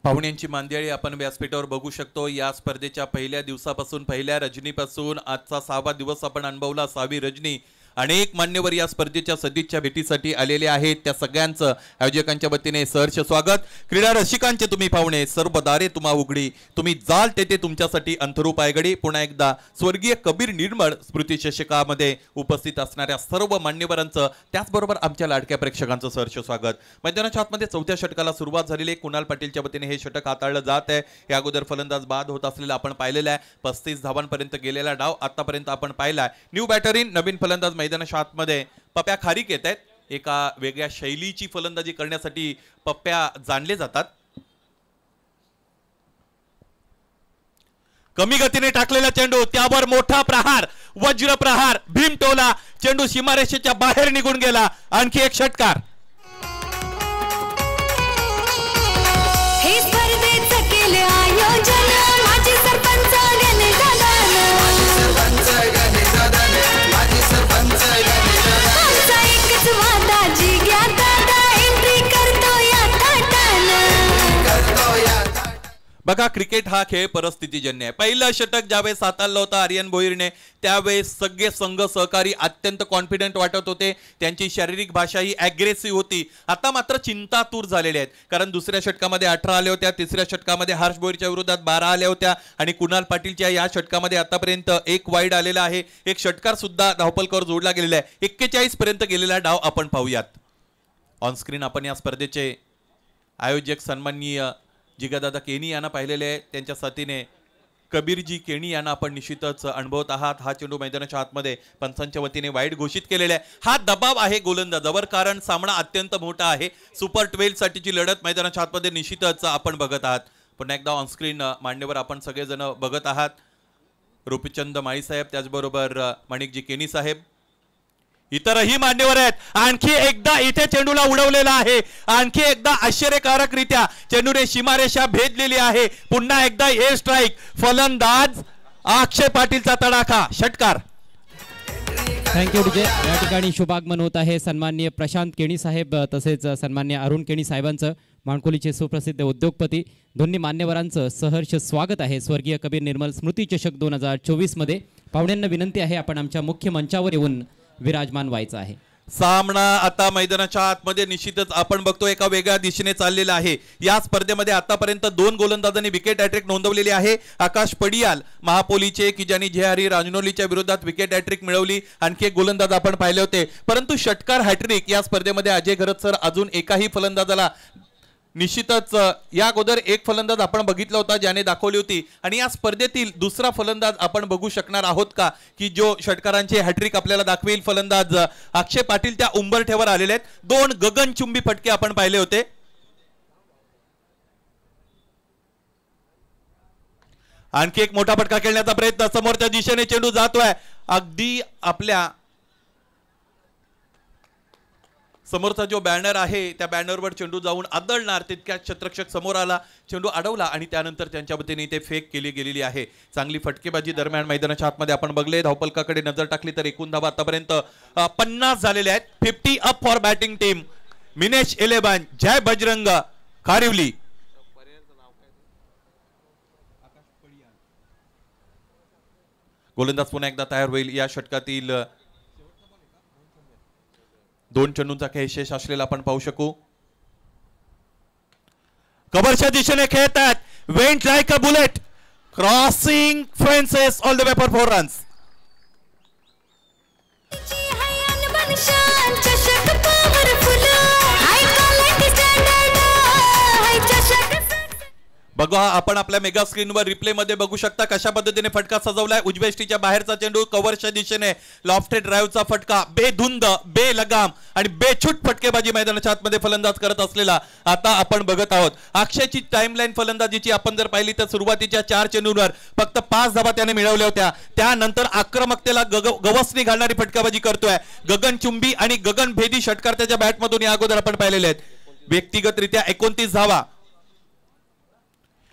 [SPEAKER 1] पाहुण्यांची मांदियाळी आपण व्यासपीठावर बघू शकतो. या स्पर्धेच्या पहिल्या दिवसापासून, पहिल्या रजनीपासून आजचा 6वा दिवस आपण अनुभवला. 6वी रजनी. अनेक मान्यवर या स्पर्धेच्या सदिच्छा भेटीसाठी आलेले आहेत. त्या सगळ्यांचं आयोजकांच्या वतीने सहर्ष स्वागत. क्रीडा रसिकांचे तुम्ही पाहुणे, सर्व दारे तुम्हा उघडी, तुम्ही जाल तेथे तुमच्यासाठी अंथरूप आयगडी. पुन्हा एकदा स्वर्गीय कबीर निर्मळ स्मृती चषकामध्ये उपस्थित असणाऱ्या सर्व मान्यवरांचं, त्याचबरोबर आमच्या लाडक्या प्रेक्षकांचं सहर्ष स्वागत. मैदानाच्या आतमध्ये 4थ्या षटकाला सुरुवात झालेली आहे. कुणाल पाटीलच्या वतीने हे षटक हाताळलं जात आहे. या अगोदर फलंदाज बाद होत असलेला आपण पाहिलेला आहे. 35 धावांपर्यंत गेलेला डाव आतापर्यंत आपण पाहिलाय. न्यू बॅटरीन, नवीन फलंदाज मैदानाच्या आतमध्ये पप्प्या खारीक येत आहेत. एका वेगळ्या शैलीची फलंदाजी करण्यासाठी पप्प्या जाणले जातात. कमी गतीने टाकलेला चेंडू, त्यावर मोठा प्रहार, वज्र प्रहार, भीमटोला. चेंडू सीमारेषेच्या बाहेर निघून गेला. आणखी एक षटकार. बघा, क्रिकेट हा खेळ परिस्थितीजन्य आहे. पहिलं षटक ज्यावेळेस हाताळलं होतं आर्यन भोईरने, त्यावेळेस सगळे संघ सहकारी अत्यंत कॉन्फिडंट वाटत होते. त्यांची शारीरिक भाषा ही अग्रेसिव्ह होती. आता मात्र चिंतातूर झालेले आहेत, कारण दुसऱ्या षटकामध्ये 18 आल्या होत्या, तिसऱ्या षटकामध्ये हर्ष भोईरच्या विरोधात 12 आल्या होत्या आणि कुणाल पाटीलच्या या षटकामध्ये आतापर्यंत एक वाईड आलेला आहे. एक षटकार सुद्धा धावफलकावर जोडला गेलेला आहे. 41 पर्यंत गेलेला डाव आपण पाहूयात. ऑनस्क्रीन आपण या स्पर्धेचे आयोजक सन्माननीय जिगादादा केनी यांना पाहिलेले आहे. त्यांच्या साथीने कबीरजी केणी यांना आपण निश्चितच अनुभवत आहात. हा चेंडू मैदानाच्या आतमध्ये पंचांच्या वतीने वाईड घोषित केलेला आहे. हा दबाव आहे गोलंदाजावर, कारण सामना अत्यंत मोठा आहे. सुपर 12 साठीची लढत मैदानाच्या आतमध्ये निश्चितच आपण बघत आहात. पुन्हा एकदा ऑनस्क्रीन मांडण्यावर आपण सगळेजण बघत आहात. रुपचंद माळी साहेब, त्याचबरोबर माणिकजी केनी साहेब, इतरही मान्यवर आहेत. आणखी एकदा इथे चेंडूला उडवलेला आहे. आणखी एकदा आश्चर्यकारकरित्या चेंडूने सीमारेषा भेदलेली आहे. पुन्हा एकदा एअर स्ट्राईक. फलंदाज अक्षय पाटीलचा तडाखा. षटकार.
[SPEAKER 2] Thank you DJ. या ठिकाणी शुभागमन होत आहे सन्माननीय प्रशांत केणी साहेब तसेच सन्मान्य अरुण केणी साहेबांचं, माणकोलीचे सुप्रसिद्ध उद्योगपती. दोन्ही मान्यवरांचं सहर्ष स्वागत आहे स्वर्गीय कबीर निर्मल स्मृती चषक 2024 मध्ये. पाहुण्यांना विनंती आहे, आपण आमच्या मुख्य मंचावर येऊन विराजमान व्हायचं आहे.
[SPEAKER 1] सामना आता मैदानाच्या आतमध्ये निश्चितच आपण बघतो एका वेगळ्या दिशेने चाललेला आहे. या स्पर्धेमध्ये आतापर्यंत 2 गोलंदाजांनी विकेट हॅट्रिक नोंदवलेली आहे. आकाश पडियाल महापोलीचे, की ज्यांनी जेहारी राजनोलीच्या विरोधात विकेट हॅट्रिक मिळवली. आणखी एक गोलंदाज आपण पाहिले होते, परंतु षटकार हॅट्रिक या स्पर्धेमध्ये अजय घरत सर अजून एकाही फलंदाजाला निश्चितच या अगोदर एक फलंदाज आपण बघितला होता ज्याने दाखवली होती, आणि या स्पर्धेतील दुसरा फलंदाज आपण बघू शकणार आहोत का की जो षटकारांचे हॅट्रिक आपल्याला दाखवेल. फलंदाज अक्षय पाटील त्या उंबरठ्यावर आलेले आहेत. 2 गगनचुंबी फटके आपण पाहिले होते. आणखी एक मोठा फटका खेळण्याचा प्रयत्न, समोरच्या दिशेने चेंडू जातोय. अगदी आपल्या समोरचा जो बॅनर आहे त्या बॅनरवर चेंडू जाऊन आदळणार तितक्यात क्षेत्ररक्षक समोर आला, चेंडू अडवला आणि त्यानंतर त्यांच्या वतीने इथे फेक केली गेलेली आहे. चांगली फटकेबाजी दरम्यान मैदानाच्या आतमध्ये आपण बघले. धावपलकाकडे नजर टाकली तर एकूण धावा आतापर्यंत 50 झालेल्या आहेत. 50 up for batting team Minesh 11 जय बजरंग कारिवली. गोलंदाज पुन्हा एकदा तयार होईल. या षटकातील 2 चेंडूंचा खेळ शेष असलेला आपण पाहू शकू. कव्हरच्या दिशेने खेळतात. Went like a bullet crossing fences all the way for 4 runs. बघा आपण आपल्या मेगा स्क्रीनवर रिप्ले मध्ये बघू शकता कशा पद्धतीने फटका सजवलाय. उजव्या बाहेरचा चेंडू कव्हरच्या दिशेने लॉफ्टेड ड्राईव्हचा फटका बेधुंद बेलगाम आणि बेछूट फटकेबाजी मैदानाच्या आतमध्ये फलंदाज करत असलेला आता आपण बघत आहोत. अक्षयची टाइमलाईन फलंदाजीची आपण जर पाहिली तर सुरुवातीच्या 4 चेंडूंवर फक्त 5 धावा त्याने मिळवल्या होत्या. त्यानंतर आक्रमकतेला गवसणी घालणारी फटकेबाजी करतोय. गगनचुंबी आणि गगनभेदी षटकार त्याच्या बॅटमधून या अगोदर आपण पाहिलेले आहेत. व्यक्तिगतरित्या 29 धावा.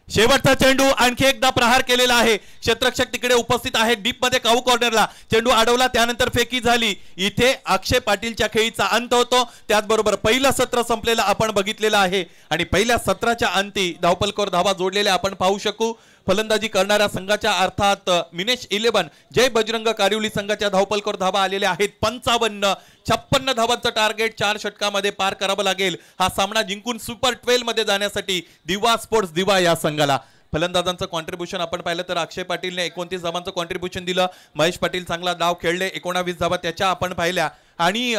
[SPEAKER 1] शेवटचा चेंडू आणखी एकदा प्रहार केलेला आहे. क्षेत्ररक्षक तिकडे उपस्थित आहे डीप मध्ये काऊ कॉर्नरला. चेंडू अडवला त्यानंतर फेकी झाली. इथे अक्षय पाटीलच्या खेळीचा अंत होतो. त्याचबरोबर पहिलं सत्र संपलेलं आपण बघितलेलं आहे आणि पहिल्या सत्राच्या अंती धावपलकर धावा जोडलेल्या आपण पाहू शकू. फलंदाजी करणाऱ्या संघाच्या अर्थात मिनेश 11 जय बजरंग कारिवली संघाच्या धावपलकर धावा आलेल्या आहेत 55. 56 धावांचं टार्गेट 4 षटकामध्ये पार करावं लागेल हा सामना जिंकून सुपर 12 मध्ये जाण्यासाठी दिवा स्पोर्ट्स दिवा या संघाला. फलंदाजांचं कॉन्ट्रीब्युशन आपण पाहिलं तर अक्षय पाटीलने 29 धावांचं कॉन्ट्रीब्युशन दिलं. महेश पाटील चांगला डाव खेळले. 19 धावा त्याच्या आपण पाहिल्या. आणि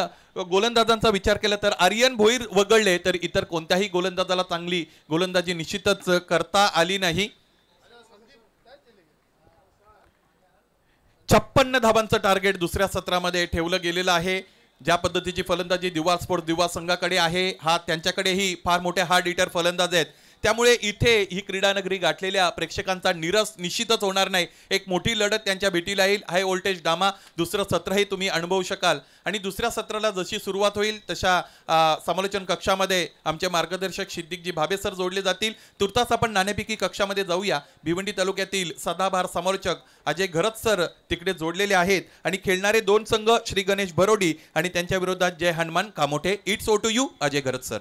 [SPEAKER 1] गोलंदाजांचा विचार केला तर आर्यन भोईर वगळले तर इतर कोणत्याही गोलंदाजाला चांगली गोलंदाजी निश्चितच करता आली नाही. 56 धावांचं टार्गेट दुसऱ्या सत्रामध्ये ठेवलं गेलेलं आहे. ज्या पद्धतीची फलंदाजी दिवा स्पोर्ट्स दिवा संघाकडे आहे हा त्यांच्याकडेही फार मोठे हार्ड हिटर फलंदाज आहेत. त्यामुळे इथे ही क्रीडानगरी गाठलेल्या प्रेक्षकांचा निरस निश्चितच होणार नाही. एक मोठी लढत त्यांच्या भेटीला येईल. हाय व्होल्टेज डामा दुसरं सत्रही तुम्ही अनुभवू शकाल. आणि दुसऱ्या सत्राला जशी सुरुवात होईल तशा समालोचन कक्षामध्ये आमचे मार्गदर्शक सिद्दीकजी भाबे सर जोडले जातील. तुर्तास आपण नाणेफेकी कक्षामध्ये जाऊया. भिवंडी तालुक्यातील सदाबहार समालोचक अजय घरत सर तिकडे जोडलेले आहेत. आणि खेळणारे 2 संघ श्री गणेश भरोडी आणि त्यांच्या विरोधात Jai Hanuman Kamothe. It's over to you Ajay Gharat sir.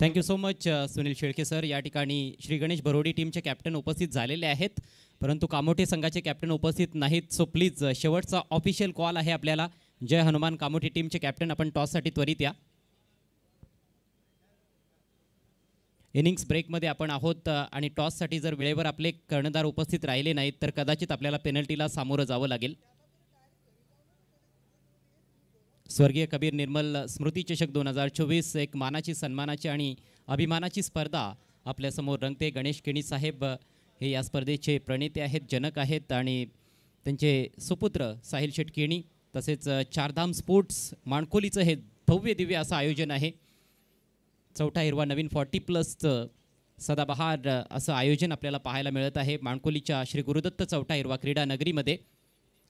[SPEAKER 2] Thank you so much Sunil Shelke sir. या ठिकाणी श्री गणेश भरोडी टीमचे कॅप्टन उपस्थित झालेले आहेत परंतु कामोठे संघाचे कॅप्टन उपस्थित नाहीत. सो प्लीज शेवटचा ऑफिशियल कॉल आहे आपल्याला. जय हनुमान कामोठे टीमचे कॅप्टन आपण टॉससाठी त्वरित या. इनिंग्स ब्रेकमध्ये आपण आहोत आणि टॉससाठी जर वेळेवर आपले कर्णधार उपस्थित राहिले नाहीत तर कदाचित आपल्याला पेनल्टीला सामोरं जावं लागेल. स्वर्गीय कबीर निर्मल स्मृती चषक 2024 एक मानाची सन्मानाची आणि अभिमानाची स्पर्धा आपल्यासमोर रंगते. गणेश केणी साहेब हे या स्पर्धेचे प्रणेते आहेत, जनक आहेत आणि त्यांचे सुपुत्र साहिल शेठ केणी तसेच चारधाम स्पोर्ट्स माणकोलीचं हे भव्य दिव्य असं आयोजन आहे. चौथा हिरवा नवीन 40+ सदाबहार असं आयोजन आपल्याला पाहायला मिळत आहे माणकोलीच्या श्री गुरुदत्त चौथा हिरवा क्रीडा नगरीमध्ये.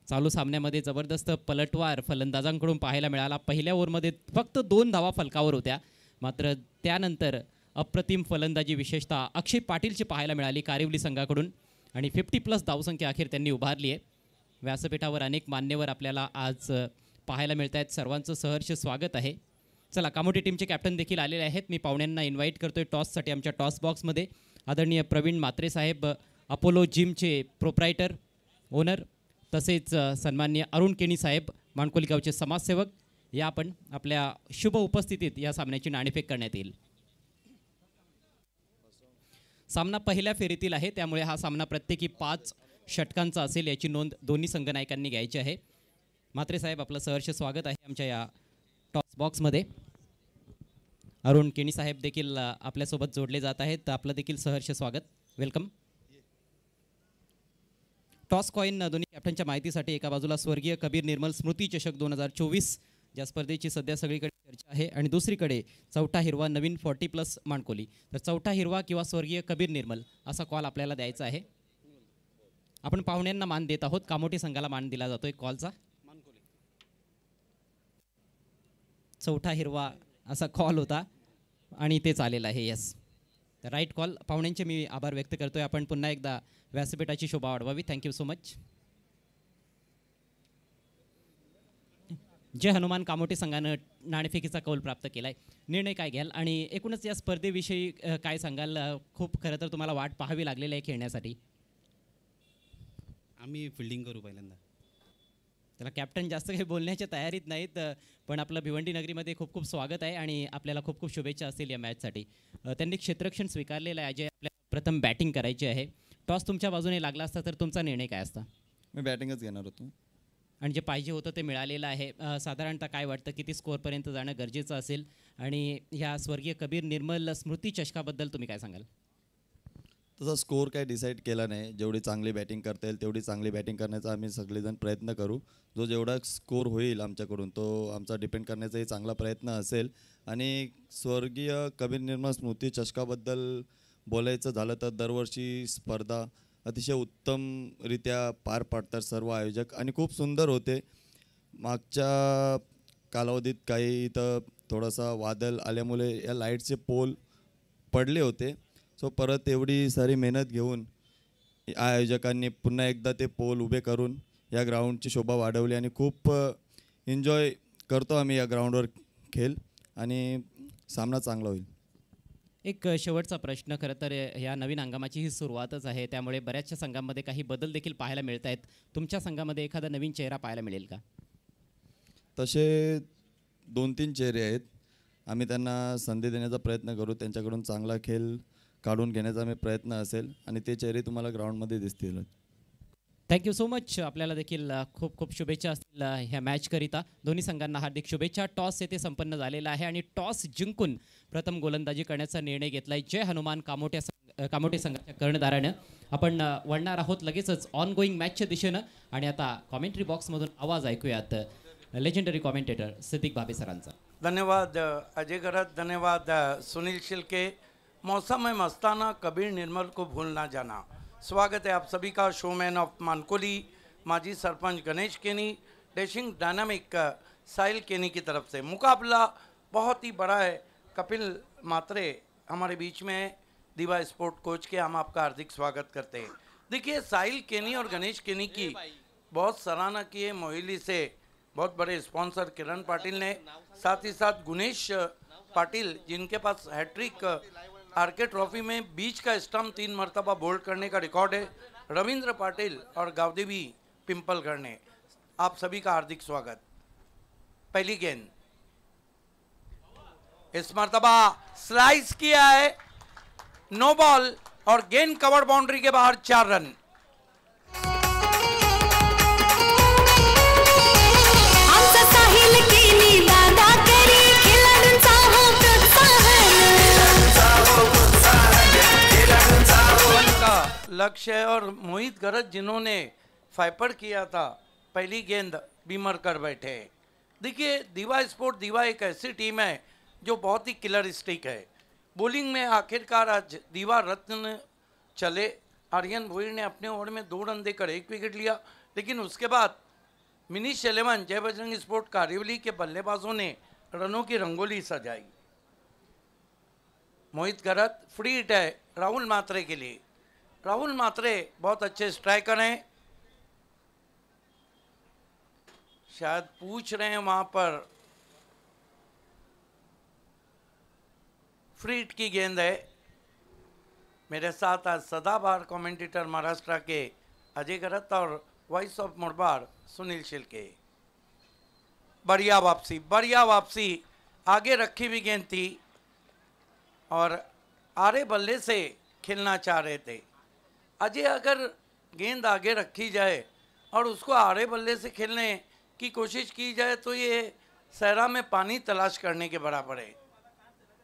[SPEAKER 2] चालू सामन्यामध्ये जबरदस्त पलटवार फलंदाजांकडून पाहायला मिळाला. पहिल्या ओव्हरमध्ये फक्त 2 धावा फलकावर होत्या मात्र त्यानंतर अप्रतिम फलंदाजी विशेषतः अक्षय पाटीलची पाहायला मिळाली कारिवली संघाकडून आणि 50+ धावसंख्या अखेर त्यांनी उभारली आहे. व्यासपीठावर अनेक मान्यवर आपल्याला आज पाहायला मिळत आहेत. सर्वांचं सहर्ष स्वागत आहे. चला कामोठे टीमचे कॅप्टन देखील आलेले आहेत. मी पाहुण्यांना इन्व्हाइट करतोय टॉससाठी आमच्या टॉस बॉक्समध्ये. आदरणीय प्रवीण म्हात्रे साहेब अपोलो जिमचे प्रोप्रायटर ओनर तसेच सन्माननीय अरुण केणी साहेब माणकोली गावचे समाजसेवक या आपण आपल्या शुभ उपस्थितीत या सामन्याची नाणेफेक करण्यात येईल. सामना पहिल्या फेरीतील आहे त्यामुळे हा सामना प्रत्येकी 5 षटकांचा असेल याची नोंद दोन्ही संघनायकांनी घ्यायची आहे. म्हात्रे साहेब आपलं सहर्ष स्वागत आहे आमच्या या टॉस बॉक्समध्ये. अरुण केणी साहेब देखील आपल्यासोबत जोडले जात आहेत. आपलं देखील सहर्ष स्वागत. वेलकम. टॉस कॉइन दोन्ही कॅप्टनच्या माहितीसाठी एका बाजूला स्वर्गीय कबीर निर्मल स्मृती चषक 2024 ज्या स्पर्धेची सध्या सगळीकडे चर्चा आहे आणि दुसरीकडे चौथा हिरवा नवीन 40+ माणकोली. तर चौथा हिरवा किंवा स्वर्गीय कबीर निर्मल असा कॉल आपल्याला द्यायचा आहे. आपण पाहुण्यांना मान देत आहोत. कामोठे संघाला मान दिला जातोय कॉलचा. चौथा हिरवा असा कॉल होता आणि तेच आलेलं आहे. Yes, right call. पाहुण्यांचे मी आभार व्यक्त करतोय. आपण पुन्हा एकदा व्यासपीठाची शोभा वाढवावी. Thank you so much. Jai Hanuman Kamothe संघानं नाणेफेकीचा कौल प्राप्त केलाय. निर्णय काय घ्याल आणि एकूणच या स्पर्धेविषयी काय सांगाल? खूप खरं तर तुम्हाला वाट पाहावी लागलेली आहे खेळण्यासाठी.
[SPEAKER 3] आम्ही फिल्डिंग करू पहिल्यांदा.
[SPEAKER 2] त्याला कॅप्टन जास्त काही बोलण्याच्या तयारीत नाहीत, पण आपलं भिवंडी नगरीमध्ये खूप खूप स्वागत आहे आणि आपल्याला खूप खूप शुभेच्छा असतील या मॅचसाठी. त्यांनी क्षेत्ररक्षण स्वीकारलेलं आहे. अजय, आपल्याला प्रथम बॅटिंग करायची आहे. टॉस तुमच्या बाजूने लागला असता तर तुमचा निर्णय काय असता?
[SPEAKER 4] मी बॅटिंगच घेणार होतो
[SPEAKER 2] आणि जे पाहिजे होतं ते मिळालेलं आहे. साधारणतः काय वाटतं, किती स्कोअरपर्यंत जाणं गरजेचं असेल आणि ह्या स्वर्गीय कबीर निर्मल स्मृती चषकाबद्दल तुम्ही काय सांगाल?
[SPEAKER 4] तसा स्कोअर काय डिसाईड केला नाही. जेवढी चांगली बॅटिंग करता येईल तेवढी चांगली बॅटिंग करण्याचा आम्ही सगळेजण प्रयत्न करू. जेवढा स्कोअर होईल आमच्याकडून तो आमचा डिपेंड करण्याचाही चांगला प्रयत्न असेल. आणि स्वर्गीय कबीर निर्मल स्मृती चषकाबद्दल बोलायचं झालं तर दरवर्षी स्पर्धा अतिशय उत्तमरित्या पार पाडतात सर्व आयोजक आणि खूप सुंदर होते. मागच्या कालावधीत काही इथं थोडासा वादळ आल्यामुळे या लाईटचे पोल पडले होते. सो परत एवढी सारी मेहनत घेऊन आयोजकांनी पुन्हा एकदा ते पोल उभे करून या ग्राउंडची शोभा वाढवली आणि खूप एन्जॉय करतो आम्ही या ग्राउंडवर खेळ आणि सामना चांगला होईल.
[SPEAKER 2] एक शेवटचा प्रश्न. खरं तर ह्या नवीन हंगामाची ही सुरुवातच आहे, त्यामुळे बऱ्याचशा संघांमध्ये काही बदल देखील पाहायला मिळत आहेत. तुमच्या संघामध्ये एखादा नवीन चेहरा पाहायला मिळेल का?
[SPEAKER 4] तसे 2-3 चेहरे आहेत. आम्ही त्यांना संधी देण्याचा प्रयत्न करू. त्यांच्याकडून चांगला खेळ काढून घेण्याचा आम्ही प्रयत्न असेल आणि ते चेहरे तुम्हाला ग्राउंडमध्ये दिसतील.
[SPEAKER 2] Thank you so much. आपल्याला देखील खूप खूप शुभेच्छा असतील ह्या मॅचकरिता. दोन्ही संघांना हार्दिक शुभेच्छा. टॉस येथे संपन्न झालेला आहे आणि टॉस जिंकून प्रथम गोलंदाजी करण्याचा निर्णय घेतला आहे जय हनुमान कामोटे संघाच्या कर्णधारानं. आपण वळणार आहोत लगेचच ऑन गोईंग मॅचच्या दिशेनं आणि आता कॉमेंट्री बॉक्समधून आवाज ऐकूयात लेजेंडरी कॉमेंटेटर सिद्दीक भाबे सरांचा.
[SPEAKER 5] धन्यवाद अजय गरत, धन्यवाद सुनील शिल्के. मौसम में मस्ताना, कबीर निर्मल को भूल ना जाना. स्वागत है आप सभी का शोमैन ऑफ मानकोली, माजी सरपंच गणेश केनी, डैशिंग डायनामिक साहिल केनी की तरफ से. मुकाबला बहुत ही बड़ा है. कपिल मात्रे हमारे बीच में है, दीवा स्पोर्ट कोच के. हम आपका हार्दिक स्वागत करते हैं. देखिए, साहिल केनी और गणेश केनी की बहुत सराहना की है. मोहिली से बहुत बड़े स्पॉन्सर किरण पाटिल ने, साथ ही साथ गुनेश पाटिल जिनके पास हैट्रिक आरके ट्रॉफी में बीच का स्टंप 3 मरतबा बोल्ड करने का रिकॉर्ड है, रविंद्र पाटिल और गावदेवी पिंपलगढ़ ने. आप सभी का हार्दिक स्वागत. पहली गेंद इस मरतबा स्लाइस किया है, नो बॉल और गेंद कवर बाउंड्री के बाहर. 4 रन. लक्ष्य है और मोहित गरज जिन्होंने फाइपर किया था, पहली गेंद बीमर कर बैठे. देखिए, दीवा स्पोर्ट दीवा एक ऐसी टीम है जो बहुत ही किलर स्टिक है. बॉलिंग में आखिरकार आज दीवा रत्न चले. आर्यन भोईर ने अपने ओवर में 2 रन देकर 1 विकेट लिया, लेकिन उसके बाद मिनीश 11 जय बजरंग स्पोर्ट कारिवली के बल्लेबाजों ने रनों की रंगोली सजाई. मोहित गरज फ्री हिट है राहुल मात्रे के लिए. राहुल मात्रे बहुत अच्छे स्ट्राइकर हैं. शायद पूछ रहे हैं वहां पर. फ्री हिट की गेंद है. मेरे साथ आज सदाबहार कमेंटेटर महाराष्ट्र के अजय गरत और वॉइस ऑफ मुरबार सुनील शिल्के. बढ़िया वापसी. आगे रखी हुई गेंद थी और आरे बल्ले से खेलना चाह रहे थे. अजय, अगर गेंद आगे रखी जाए और उसको आड़े बल्ले से खेलने की कोशिश की जाए तो ये सहरा में पानी तलाश करने के बराबर है.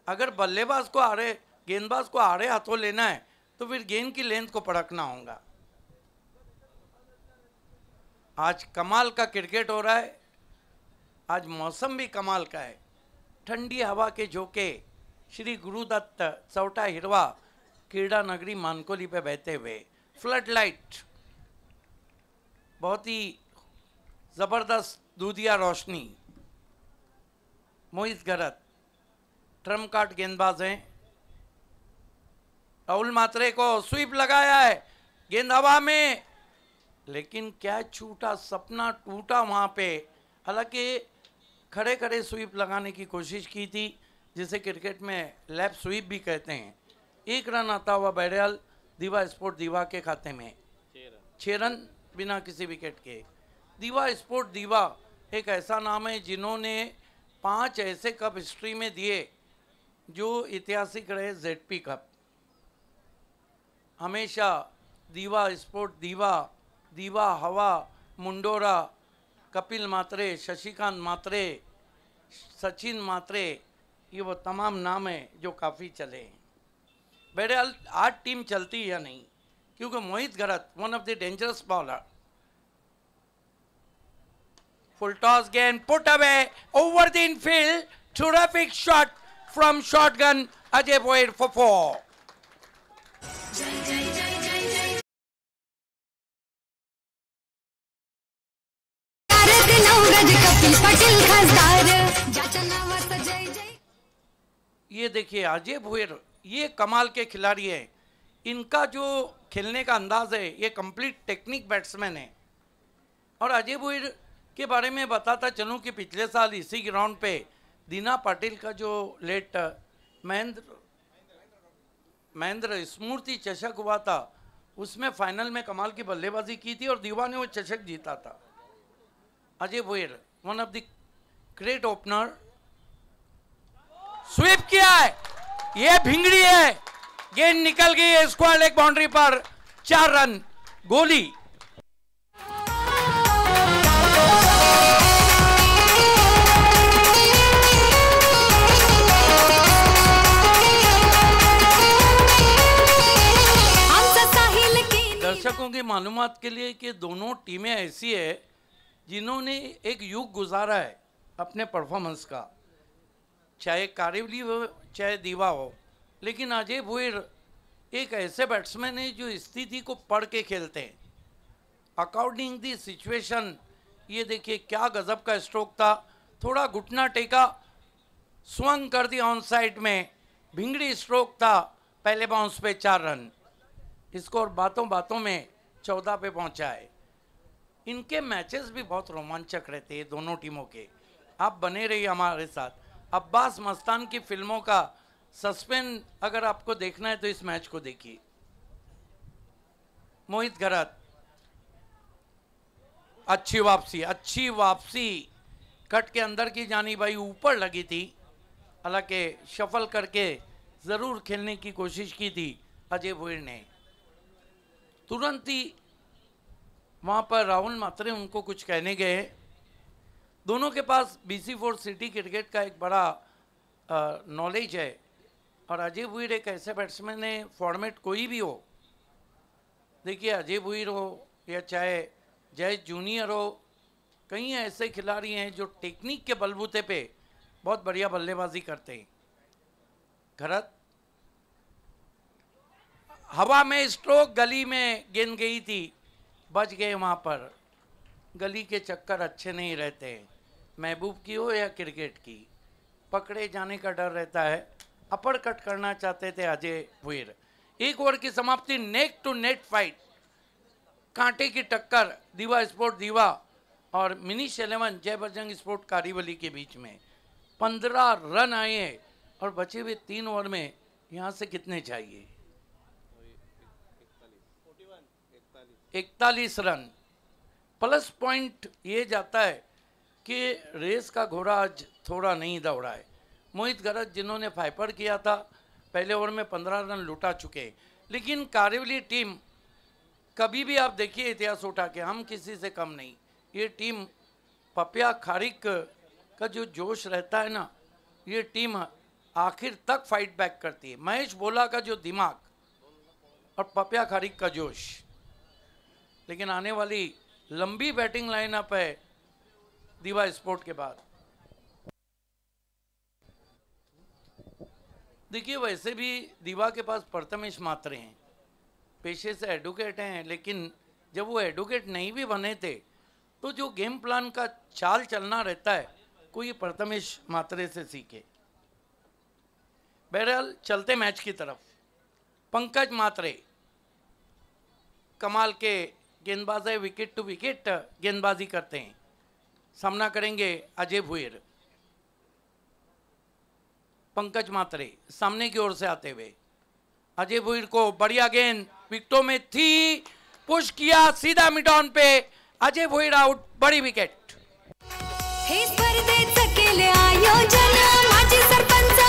[SPEAKER 5] अगर बल्लेबाज को गेंदबाज को आड़े हाथों लेना है तो फिर गेंद की लेंथ को परखना होगा. आज कमाल का क्रिकेट हो रहा है. आज मौसम भी कमाल का है. ठंडी हवा के झोंके श्री गुरुदत्त चौटा हिरवा क्रीड़ा नगरी मानकोली पे बहते हुए. फ्लड लाइट, बहुत ही ज़बरदस्त दूधिया रोशनी. मोहित गरत ट्रम्प कार्ड गेंदबाज हैं। राहुल मात्रे को स्वीप लगाया है, गेंद हवा में, लेकिन क्या छूटा, सपना टूटा वहां पे। हालांकि खड़े खड़े स्वीप लगाने की कोशिश की थी, जिसे क्रिकेट में लैप स्वीप भी कहते हैं। 1 रन आता हुआ बहरहाल दीवा स्पोर्ट दीवा के खाते में, 6 रन बिना किसी विकेट के। दीवा स्पोर्ट दीवा एक ऐसा नाम है जिन्होंने 5 ऐसे कप हिस्ट्री में दिए जो ऐतिहासिक रहे। जेडपी कप हमेशा दीवा स्पोर्ट दीवा, दीवा हवा, मुंडोरा, कपिल मात्रे, शशिकांत मात्रे, सचिन मात्रे, ये वो तमाम नाम है जो काफ़ी चले हैं। बहरहाल आज टीम चलती या नहीं, क्योंकि Mohit Gharat one of the dangerous bowler. Full toss गेंद put away over the infield, terrific shot from shotgun, Ajay Boyd for 4. ये देखिए अजय भोयर, ये कमाल के खिलाड़ी हैं। इनका जो खेलने का अंदाज है, ये कंप्लीट टेक्निक बैट्समैन है। और अजय भोयर के बारे में बताता चलूं कि पिछले साल इसी ग्राउंड पे दीना पाटिल का जो लेट महेंद्र स्मृति चषक हुआ था, उसमें फाइनल में कमाल की बल्लेबाजी की थी और दीवा ने वो चषक जीता था। Ajay Bhoyar one of the great opener, sweep किया है, ये भिंगड़ी है, गेंद निकल गई है स्क्वायर लेग बाउंड्री पर, 4 रन गोली। दर्शकों की मालूमात के लिए कि दोनों टीमें ऐसी है जिन्होंने एक युग गुजारा है अपने परफॉर्मेंस का, चाहे कारिवली हो चाहे दीवा हो। लेकिन अजय भोयर एक ऐसे बैट्समैन है जो स्थिति को पढ़ के खेलते हैं अकॉर्डिंग दी सिचुएशन। ये देखिए क्या गजब का स्ट्रोक था, थोड़ा घुटना टेका, स्वंग कर दिया ऑन साइड में, भिंगड़ी स्ट्रोक था, पहले बाउंस पे 4 रन। स्कोर बातों बातों में 14 पे पहुंचा है। इनके मैचेस भी बहुत रोमांचक रहते हैं दोनों टीमों के। आप बने रहिए हमारे साथ। अब्बास मस्तान की फिल्मों का सस्पेंस अगर आपको देखना है तो इस मैच को देखिए। मोहित गरत, अच्छी वापसी, कट के अंदर की जानी भाई ऊपर लगी थी, हालांकि शफल करके जरूर खेलने की कोशिश की थी अजय भोयर ने। तुरंत ही वहां पर राहुल मात्रे उनको कुछ कहने गए। दोनों के पास BC4 सिटी क्रिकेट का एक बड़ा नॉलेज है और अजय भोयर एक ऐसे बैट्समैन है, फॉर्मेट कोई भी हो, देखिए अजय भोयर हो या चाहे जय जूनियर हो, कई ऐसे खिलाड़ी हैं जो टेक्निक के बलबूते पे बहुत बढ़िया बल्लेबाजी करते हैं। गरत हवा में स्ट्रोक, गली में गेंद गई थी, बच गए वहाँ पर। गली के चक्कर अच्छे नहीं रहते, महबूब की हो या क्रिकेट की, पकड़े जाने का डर रहता है। अपर कट करना चाहते थे अजय भोयर। 1 ओवर की समाप्ति, नेक टू नेट फाइट, कांटे की टक्कर दीवा स्पोर्ट दीवा और मिनीश 11 जय बजरंग स्पोर्ट कारीवली के बीच में। 15 रन आए और बचे हुए 3 ओवर में यहाँ से कितने चाहिए? 41 रन। प्लस पॉइंट ये जाता है कि रेस का घोड़ा आज थोड़ा नहीं दौड़ा है। मोहित गरत जिन्होंने फाइपर किया था, पहले ओवर में 15 रन लुटा चुके, लेकिन कारिवली टीम कभी भी आप देखिए इतिहास उठा के, हम किसी से कम नहीं। ये टीम पपिया खारिक का जो जोश रहता है ना, ये टीम आखिर तक फाइट बैक करती है। महेश भोला का जो दिमाग और पपिया खारिक का जोश। लेकिन आने वाली लंबी बैटिंग लाइनअप है दीवा स्पोर्ट के बाद। देखिए वैसे भी दीवा के पास प्रथमेश मात्रे हैं, पेशे से एडवोकेट हैं, लेकिन जब वो एडवोकेट नहीं भी बने थे तो जो गेम प्लान का चाल चलना रहता है कोई प्रथमेश मात्रे से सीखे। बहरहाल चलते मैच की तरफ। पंकज मात्रे कमाल के गेंदबाज है, विकेट टू विकेट गेंदबाजी करते हैं। सामना करेंगे अजय भुईर। पंकज मात्रे सामने की ओर से आते हुए अजय भुईर को बढ़िया गेंद, विकेटों में थी, पुश किया सीधा मिड ऑन पे, अजय भुईर आउट, बड़ी विकेट।
[SPEAKER 3] हे स्पर्धेचं केले आयोजन माजी सरपंच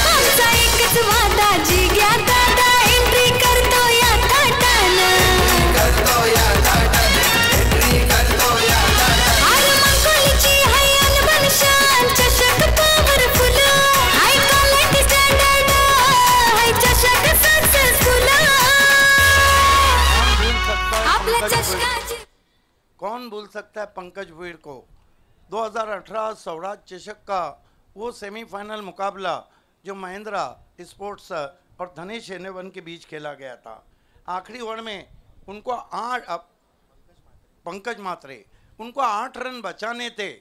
[SPEAKER 3] आमचा एकच वादा जिग्या दादा एंट्री करतो या आर मंगोलीची हाय अनबनशान चषक पॉवरफुल हाय क्वालिटी स्टँडर्ड हाय चषक सक्सेसफुल आपल्या चषकाची
[SPEAKER 5] कौन भूल सकता है पंकज भुईर को। 2018 स्वराज चषक का वो सेमीफाइनल मुकाबला जो महिंद्रा स्पोर्ट्स और धनेश एनेवन के बीच खेला गया था। आखिरी ओवर में उनको पंकज मात्रे उनको 8 रन बचाने थे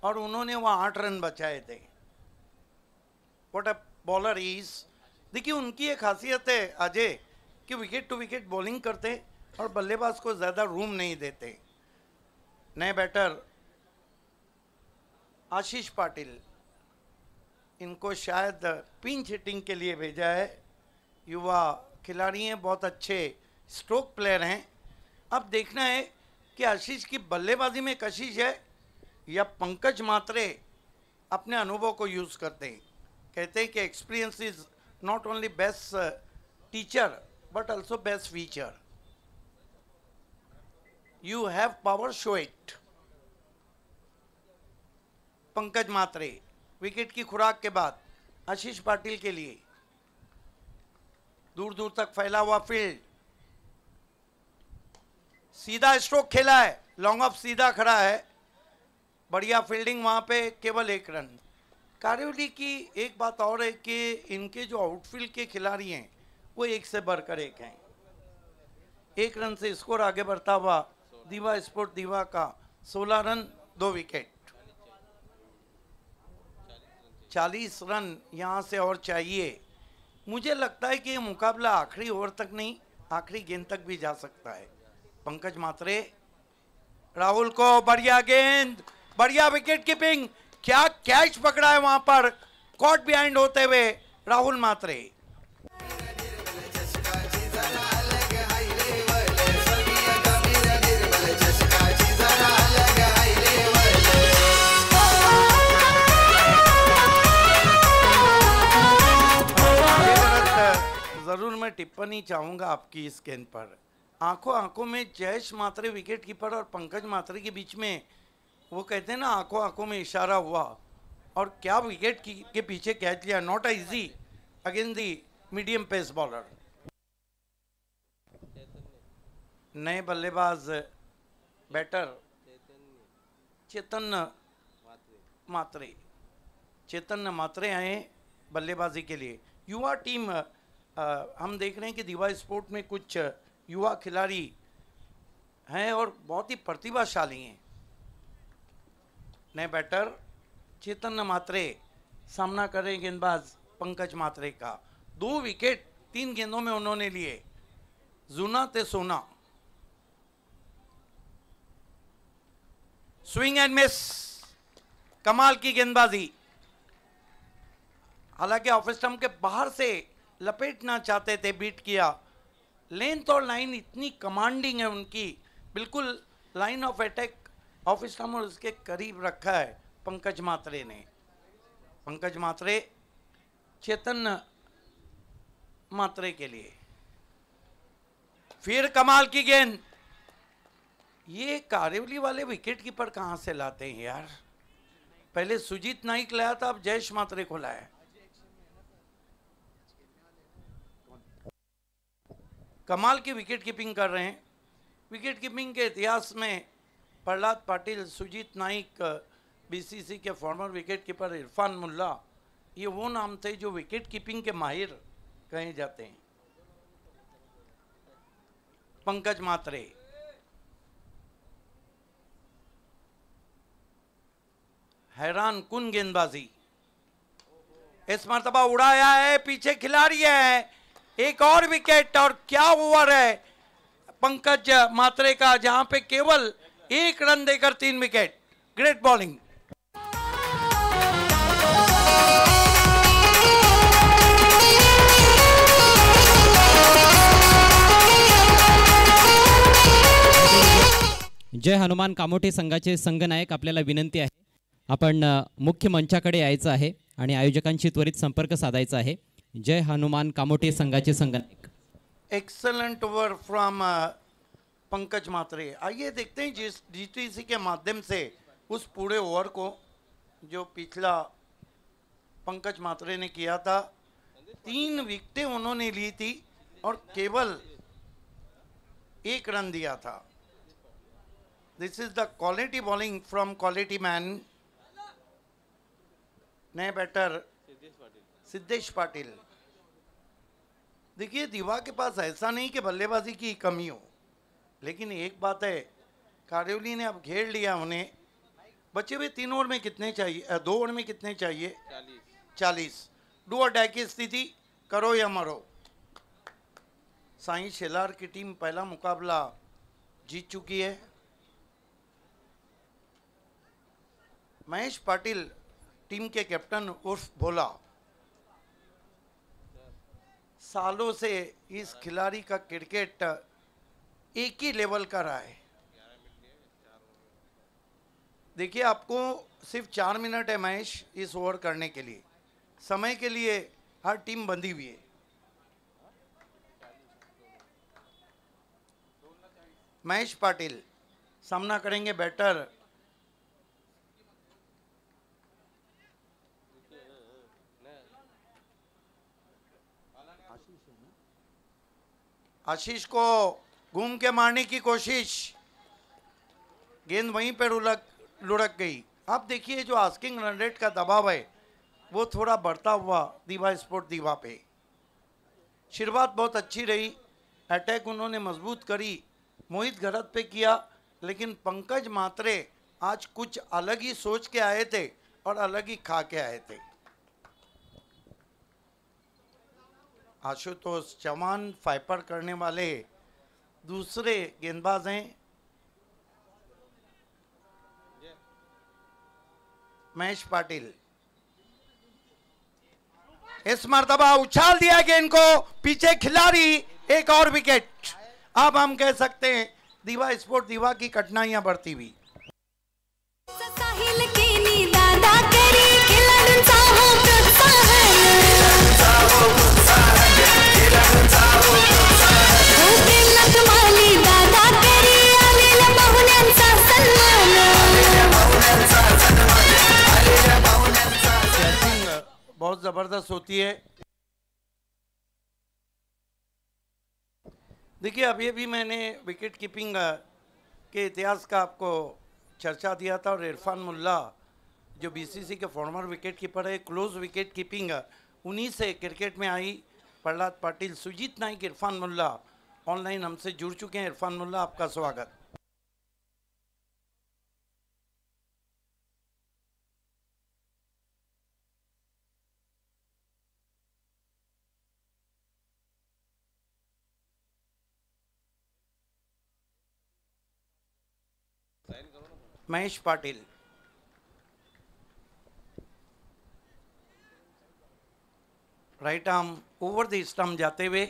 [SPEAKER 5] और उन्होंने वो 8 रन बचाए थे। What a bowler is. देखिए उनकी एक खासियत है अजय कि विकेट टू विकेट बॉलिंग करते और बल्लेबाज को ज़्यादा रूम नहीं देते। नए बैटर आशीष पाटिल, इनको शायद पिंच हिटिंग के लिए भेजा है। युवा खिलाड़ी हैं, बहुत अच्छे स्ट्रोक प्लेयर हैं। अब देखना है कि आशीष की बल्लेबाजी में कशिश है या पंकज मात्रे अपने अनुभव को यूज़ करते हैं। कहते हैं कि experience is not only best teacher but also best feature. You have power, show it. Pankaj Matre wicket की खुराक के बाद आशीष पाटिल के लिए दूर दूर तक फैला हुआ फील्ड, सीधा स्ट्रोक खेला है, लॉन्ग ऑफ सीधा खड़ा है, बढ़िया फील्डिंग वहां पे, केवल 1 रन। कारियोली की एक बात और है कि इनके जो आउटफील्ड के खिलाड़ी हैं वो एक से बढ़कर एक हैं। 1 रन से स्कोर आगे बढ़ता हुआ दीवा स्पोर्ट दीवा का 16 रन 2 विकेट। 40 रन यहाँ से और चाहिए। मुझे लगता है कि ये मुकाबला आखिरी ओवर तक नहीं, आखिरी गेंद तक भी जा सकता है। पंकज मात्रे, राहुल को बढ़िया गेंद, बढ़िया विकेट कीपिंग, क्या कैच पकड़ा है वहां पर, कॉट बिहाइंड होते हुए राहुल मात्रे। जरूर मैं टिप्पणी चाहूंगा आपकी इस गेंद पर। आंखों आंखों में जयेश मात्रे विकेट कीपर और पंकज मात्रे के बीच में वो कहते हैं ना, आंखों आंखों में इशारा हुआ और क्या विकेट के पीछे कैच लिया। Not easy against the medium pace bowler. नए बल्लेबाज बैटर चेतन मात्रे आए बल्लेबाजी के लिए। युवा टीम हम देख रहे हैं कि दीवा स्पोर्ट में कुछ युवा खिलाड़ी हैं और बहुत ही प्रतिभाशाली हैं। नए बैटर चेतन मात्रे सामना कर रहे गेंदबाज पंकज मात्रे का। 2 विकेट 3 गेंदों में उन्होंने लिए। जुना ते सोना, स्विंग एंड मिस, कमाल की गेंदबाजी। हालांकि ऑफ स्टंप के बाहर से लपेटना चाहते थे, बीट किया। लेंथ और लाइन इतनी कमांडिंग है उनकी, बिल्कुल line of attack off stump और उसके करीब रखा है पंकज मात्रे ने। पंकज मात्रे चेतन मात्रे के लिए फिर कमाल की गेंद। ये कारियोली वाले विकेट कीपर कहां से लाते हैं यार। पहले सुजीत नाइक लाया था, अब जयेश मात्रे को लाया। कमाल की विकेट कीपिंग कर रहे हैं। विकेट कीपिंग के इतिहास में प्रहलाद पाटिल, सुजीत नाइक, बीसीसी के former wicket keeper Irfan Mulla, ये वो नाम थे जो विकेट कीपिंग के माहिर कहे जाते हैं। पंकज मात्रे हैरान कुन गेंदबाजी, इस मर्तबा उड़ाया है, पीछे खिलाड़ी है, एक और विकेट। और क्या ओवर है पंकज मात्रे का, जहां पे केवल एक रन देकर 3 wicket. Great bowling.
[SPEAKER 2] Jai Hanuman Kamothe संघाचे संघनायक, आपल्याला विनंती आहे, आपण मुख्य मंचाकडे यायचं आहे आणि आयोजकांशी त्वरित संपर्क साधायचा आहे। जय हनुमान कामोठे संघाचे संघनायक।
[SPEAKER 5] एक्सलेंट ओवर फ्रॉम पंकज मात्रे। आइए देखते हैं जिस जीटीसी के माध्यम से उस पूरे ओवर को जो पिछला पंकज मात्रे ने किया था। 3 विकेटें उन्होंने ली थी और केवल 1 रन दिया था। This is the quality bowling from quality man. नए बैटर सिद्धेश पाटिल। देखिए दीवा के पास ऐसा नहीं कि बल्लेबाजी की कमी हो, लेकिन एक बात है, कारियोली ने अब घेर लिया उन्हें। बचे हुए 3 ओवर में कितने चाहिए, 2 ओवर में कितने चाहिए? 40। डू और डाई की स्थिति, करो या मरो। साई शेलार की टीम पहला मुकाबला जीत चुकी है। महेश पाटिल टीम के कैप्टन उर्फ भोला। सालों से इस खिलाड़ी का क्रिकेट एक ही लेवल का रहा है। देखिए आपको सिर्फ 4 मिनट है महेश इस ओवर करने के लिए। समय के लिए हर टीम बंधी हुई है। महेश पाटिल सामना करेंगे बैटर आशीष को घूम के मारने की कोशिश, गेंद वहीं पर लुढ़क गई। अब देखिए जो आस्किंग रन रेट का दबाव है वो थोड़ा बढ़ता हुआ दीवा स्पोर्ट दीवा पे। शुरुआत बहुत अच्छी रही, अटैक उन्होंने मजबूत करी, मोहित घरत पे किया, लेकिन पंकज मात्रे आज कुछ अलग ही सोच के आए थे और अलग ही खा के आए थे। आशुतोष चौहान फाइपर करने वाले दूसरे गेंदबाज हैं। महेश पाटिल इस मर्तबा उछाल दिया गेंद को, पीछे खिलाड़ी, एक और विकेट। अब हम कह सकते हैं दीवा स्पोर्ट दीवा की कठिनाइयां बढ़ती हुई।
[SPEAKER 3] साहिल केनी दादा करी खिलाडूंचा हो प्रोत्साहन माली दादा करी आलेल्या पाहुण्यांचा
[SPEAKER 5] कैचिंग बहुत जबरदस्त होती है। देखिए अभी मैंने विकेट कीपिंग के इतिहास का आपको चर्चा दिया था, और इरफान मुल्ला जो बीसीसी के फॉर्मर विकेट कीपर है, क्लोज विकेट कीपिंग उन्हीं से क्रिकेट में आई। प्रहलाद पाटिल, सुजीत नाइक, इरफान मुल्ला ऑनलाइन हमसे जुड़ चुके हैं। इरफान मुल्ला आपका स्वागत। Mahesh Patil right arm over the stump जाते हुए,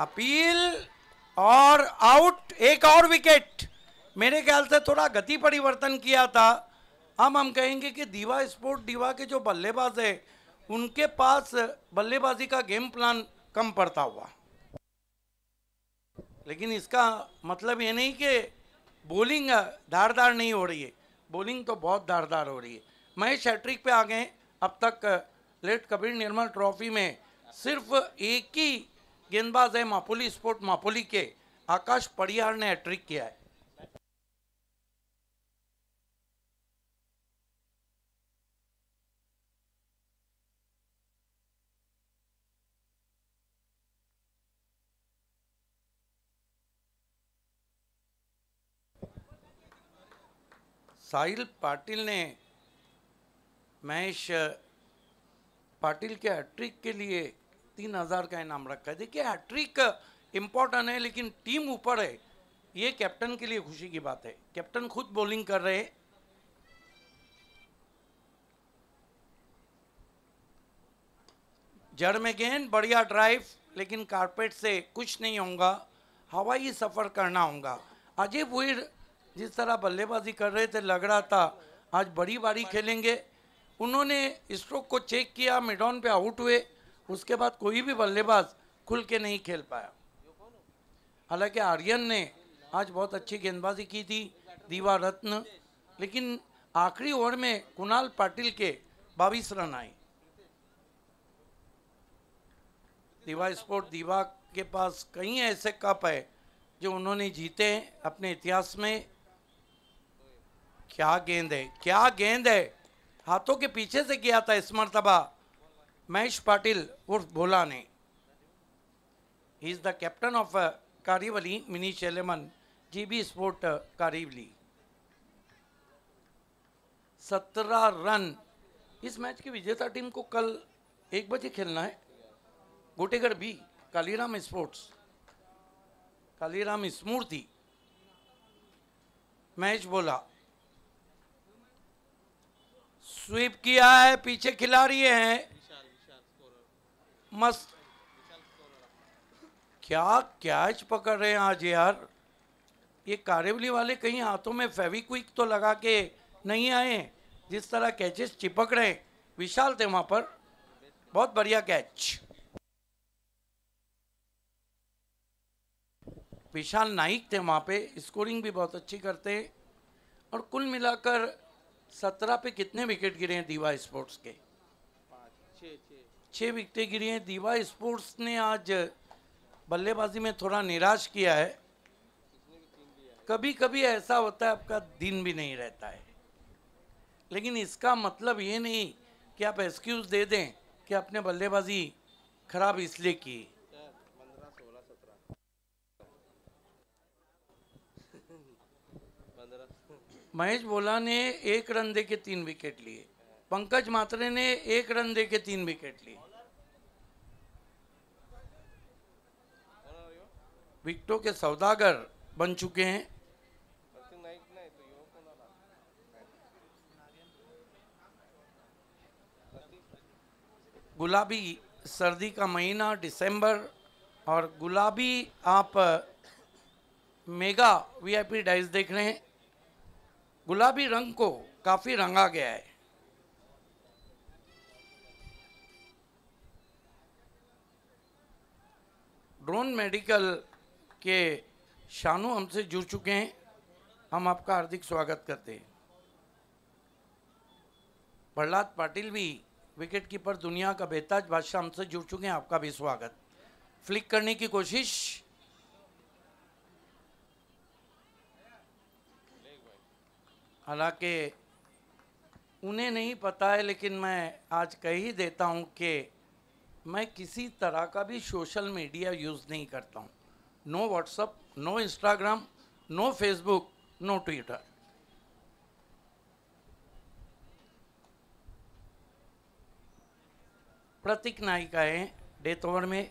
[SPEAKER 5] अपील और आउट। एक और विकेट। मेरे ख्याल से थोड़ा गति परिवर्तन किया था। अब हम कहेंगे कि दीवा स्पोर्ट दीवा के जो बल्लेबाज है उनके पास बल्लेबाजी का गेम प्लान कम पड़ता हुआ, लेकिन इसका मतलब ये नहीं कि बॉलिंग धारदार नहीं हो रही है। बॉलिंग तो बहुत धारदार हो रही है। महेश हैट्रिक पे आ गए। अब तक लेट कबीर निर्मल ट्रॉफी में सिर्फ एक ही गेंदबाज है मापोली स्पोर्ट मापोली के, आकाश पड़ियार ने हैट्रिक किया है। साहिल पाटिल ने महेश पाटिल के हैट्रिक के लिए 3000 का इनाम रखा है। देखिए हैट्रिक इम्पोर्टेंट है लेकिन टीम ऊपर है, ये कैप्टन के लिए खुशी की बात है। कैप्टन खुद बॉलिंग कर रहे हैं। जड़ में गेंद, बढ़िया ड्राइव, लेकिन कारपेट से कुछ नहीं होगा, हवाई सफर करना होगा। अजय भुईर जिस तरह बल्लेबाजी कर रहे थे, लग रहा था आज बड़ी बारी खेलेंगे। उन्होंने स्ट्रोक को चेक किया, मिड ऑन पे आउट हुए, उसके बाद कोई भी बल्लेबाज खुल के नहीं खेल पाया। हालांकि आर्यन ने आज बहुत अच्छी गेंदबाजी की थी, दीवा रत्न, लेकिन आखिरी ओवर में कुणाल पाटिल के 22 रन आए। दीवा स्पोर्ट, दीवा के पास कई ऐसे कप है जो उन्होंने जीते हैं अपने इतिहास में। क्या गेंद है, क्या गेंद है, हाथों के पीछे से किया था इस मर्तबा महेश पाटिल उर्फ भोला ने। He is the captain of Kariwali Minish 11 GB sport Kariwali. 17 run. इस मैच की विजेता टीम को कल 1 बजे खेलना है। Gotegarh B, Kaliram sports, Kaliram Smruti. Match बोला, स्वीप किया है, पीछे खिलाड़ी हैं, मस्त। क्या कैच पकड़ रहे हैं आज यार, ये कारेवली वाले कहीं हाथों में फेविक्विक तो लगा के नहीं आए, जिस तरह कैचेस चिपक रहे। विशाल थे वहां पर, बहुत बढ़िया कैच। विशाल नाइक थे वहाँ पे, स्कोरिंग भी बहुत अच्छी करते हैं। और कुल मिलाकर 17 पे कितने विकेट गिरे हैं दीवा स्पोर्ट्स के? 6 विकेटें गिरी हैं। दीवा स्पोर्ट्स ने आज बल्लेबाजी में थोड़ा निराश किया है। कभी कभी ऐसा होता है, आपका दिन भी नहीं रहता है, लेकिन इसका मतलब ये नहीं कि आप एक्सक्यूज दे दें कि आपने बल्लेबाजी खराब इसलिए की। महेश भोला ने 1 रन दे के 3 विकेट लिए। पंकज मात्रे ने 1 रन दे के 3 विकेट लिए। विकेटों के सौदागर बन चुके हैं। गुलाबी सर्दी का महीना दिसंबर, और गुलाबी आप मेगा वीआईपी डाइस देख रहे हैं। गुलाबी रंग को काफी रंगा गया है। ड्रोन मेडिकल के शानू हमसे जुड़ चुके हैं, हम आपका हार्दिक स्वागत करते हैं। प्रहलाद पाटिल भी विकेट कीपर, दुनिया का बेताज बादशाह, हमसे जुड़ चुके हैं, आपका भी स्वागत। फ्लिक करने की कोशिश, हालांकि उन्हें नहीं पता है, लेकिन मैं आज कह ही देता हूं कि मैं किसी तरह का भी सोशल मीडिया यूज़ नहीं करता हूं। No WhatsApp, no Instagram, no Facebook, no Twitter. Pratik Naik आए हैं डेथ ओवर में।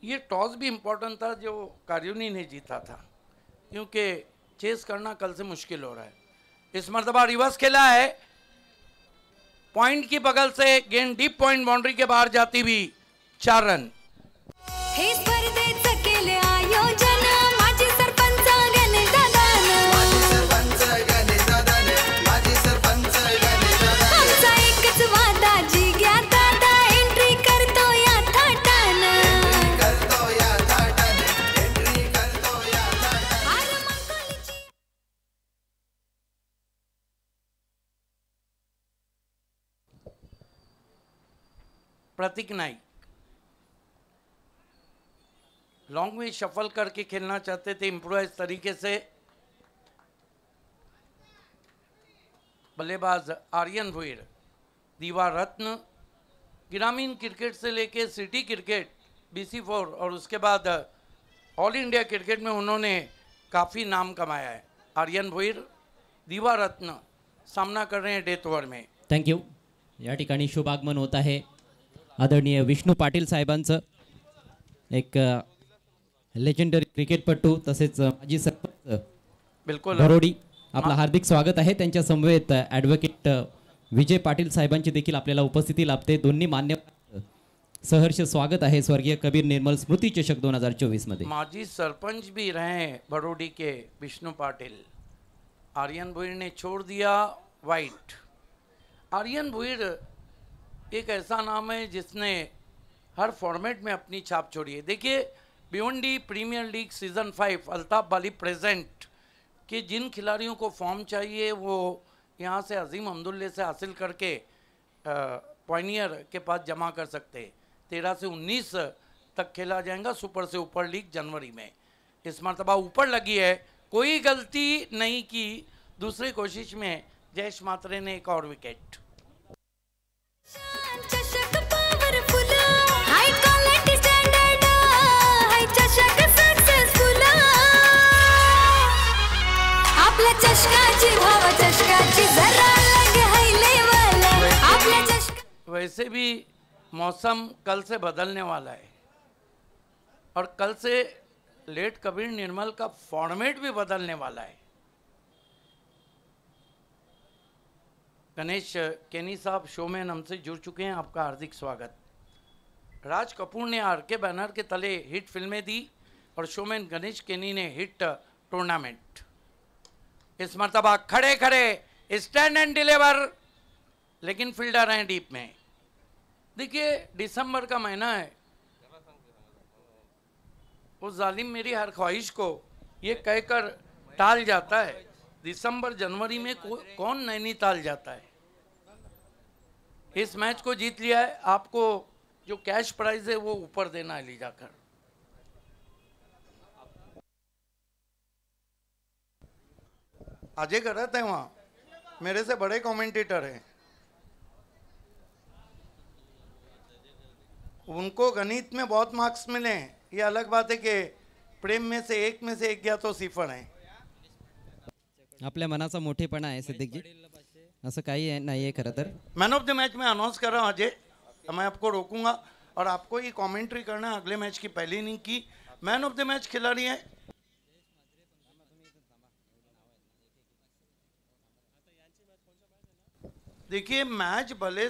[SPEAKER 5] ये टॉस भी इम्पोर्टेंट था जो कारियोनी ने जीता था, क्योंकि चेस करना कल से मुश्किल हो रहा है। इस मर्तबा रिवर्स खेला है, पॉइंट की बगल से गेंद डीप पॉइंट बाउंड्री के बाहर जाती हुई 4 रन।
[SPEAKER 3] हे स्पर्धेचं केले आयोजन माझे सरपंच गणेशदादान, आमचा एकच वादा जिग्या दादा एंट्री करतो या थाटान, आर मंगोलीची
[SPEAKER 5] प्रतीक नाइक लॉन्ग में शफल करके खेलना चाहते थे इम्प्रोवाइज तरीके से। बल्लेबाज आर्यन भुईर, दीवा रत्न, ग्रामीण क्रिकेट से लेके सिटी क्रिकेट BC4 और उसके बाद ऑल इंडिया क्रिकेट में उन्होंने काफ़ी नाम कमाया है। आर्यन भोईर दिवा रत्न सामना कर रहे हैं डेथ ओव्हर में।
[SPEAKER 2] थँक्यू. या ठिकाणी शुभ आगमन होत आहे आदरणीय विष्णू पाटील साहेबांचं, एक लेजेंडरी क्रिकेटपटू तसेच माजी सरपंच
[SPEAKER 5] बिल्कुल
[SPEAKER 2] बरोडी. आपलं हार्दिक स्वागत आहे. त्यांच्या समवेत ॲडव्होकेट विजय पाटील साहेबांची देखील आपल्याला उपस्थिती लाभते. दोन्ही मान्यवर सहर्ष स्वागत आहे स्वर्गीय कबीर निर्मल स्मृती चषक 2024 मध्ये.
[SPEAKER 5] माजी सरपंच भी रहे हैं बरोडी के विष्णु पाटिल। आर्यन भोईर ने छोड़ दिया वाइट। आर्यन भोईर एक ऐसा नाम है जिसने हर फॉर्मेट में अपनी छाप छोड़ी है। देखिए Bhiwandi premier league season 5 Altaf Bali present कि जिन खिलाड़ियों को फॉर्म चाहिए वो यहाँ से अजीम अब्दुल्ले से हासिल करके पॉइनियर के पास जमा कर सकते। 13 से 19 तक खेला जाएगा सुपर से ऊपर लीग जनवरी में। इस मरतबा ऊपर लगी है, कोई गलती नहीं की। दूसरी कोशिश में जयेश मात्रे ने एक और विकेट।
[SPEAKER 3] चषक पॉवरफुल हाय क्वालिटी स्टँडर्ड हाय चषक सक्सेसफुल आपल्या चषकाची भाव चषकाची जरा अलग है लेवल आपल्या चषक।
[SPEAKER 5] वैसे भी मौसम कल से बदलने वाला है और कल से लेट कबीर निर्मल का फॉर्मेट भी बदलने वाला है। गणेश केनी साहब शो में हमसे जुड़ चुके हैं, आपका हार्दिक स्वागत। राज कपूर ने आर के बैनर के तले हिट फिल्में दी और शोमैन गणेश केनी ने हिट टूर्नामेंट। इस मरतबा खड़े खड़े स्टैंड एंड डिलीवर, लेकिन फील्डर हैं डीप में। देखिए दिसंबर का महीना है, उस जालिम मेरी हर ख्वाहिश को ये कहकर टाल जाता है। दिसंबर जनवरी में कौन नैनीताल जाता है। इस मैच को जीत लिया है, आपको जो कैश प्राइज है वो ऊपर देना है ले जाकर। अजय करत है वहाँ, मेरे से बड़े कमेंटेटर हैं, उनको गणित में बहुत मार्क्स मिले हैं। ये अलग बात है कि प्रेम में से एक गया तो सिफर है।
[SPEAKER 2] आपल्या मनाचा मोठेपणा आहे सिद्दीकजी, असं काही नाही आहे खरं तर.
[SPEAKER 5] मैन ऑफ द मैच में अनाउंस कर रहा हूँ अजय, मैं आपको रोकूंगा और आपको ये कमेंट्री करना है अगले मैच की पहली इनिंग की। मैन ऑफ द मैच खिलाड़ी है देखिए मैच भले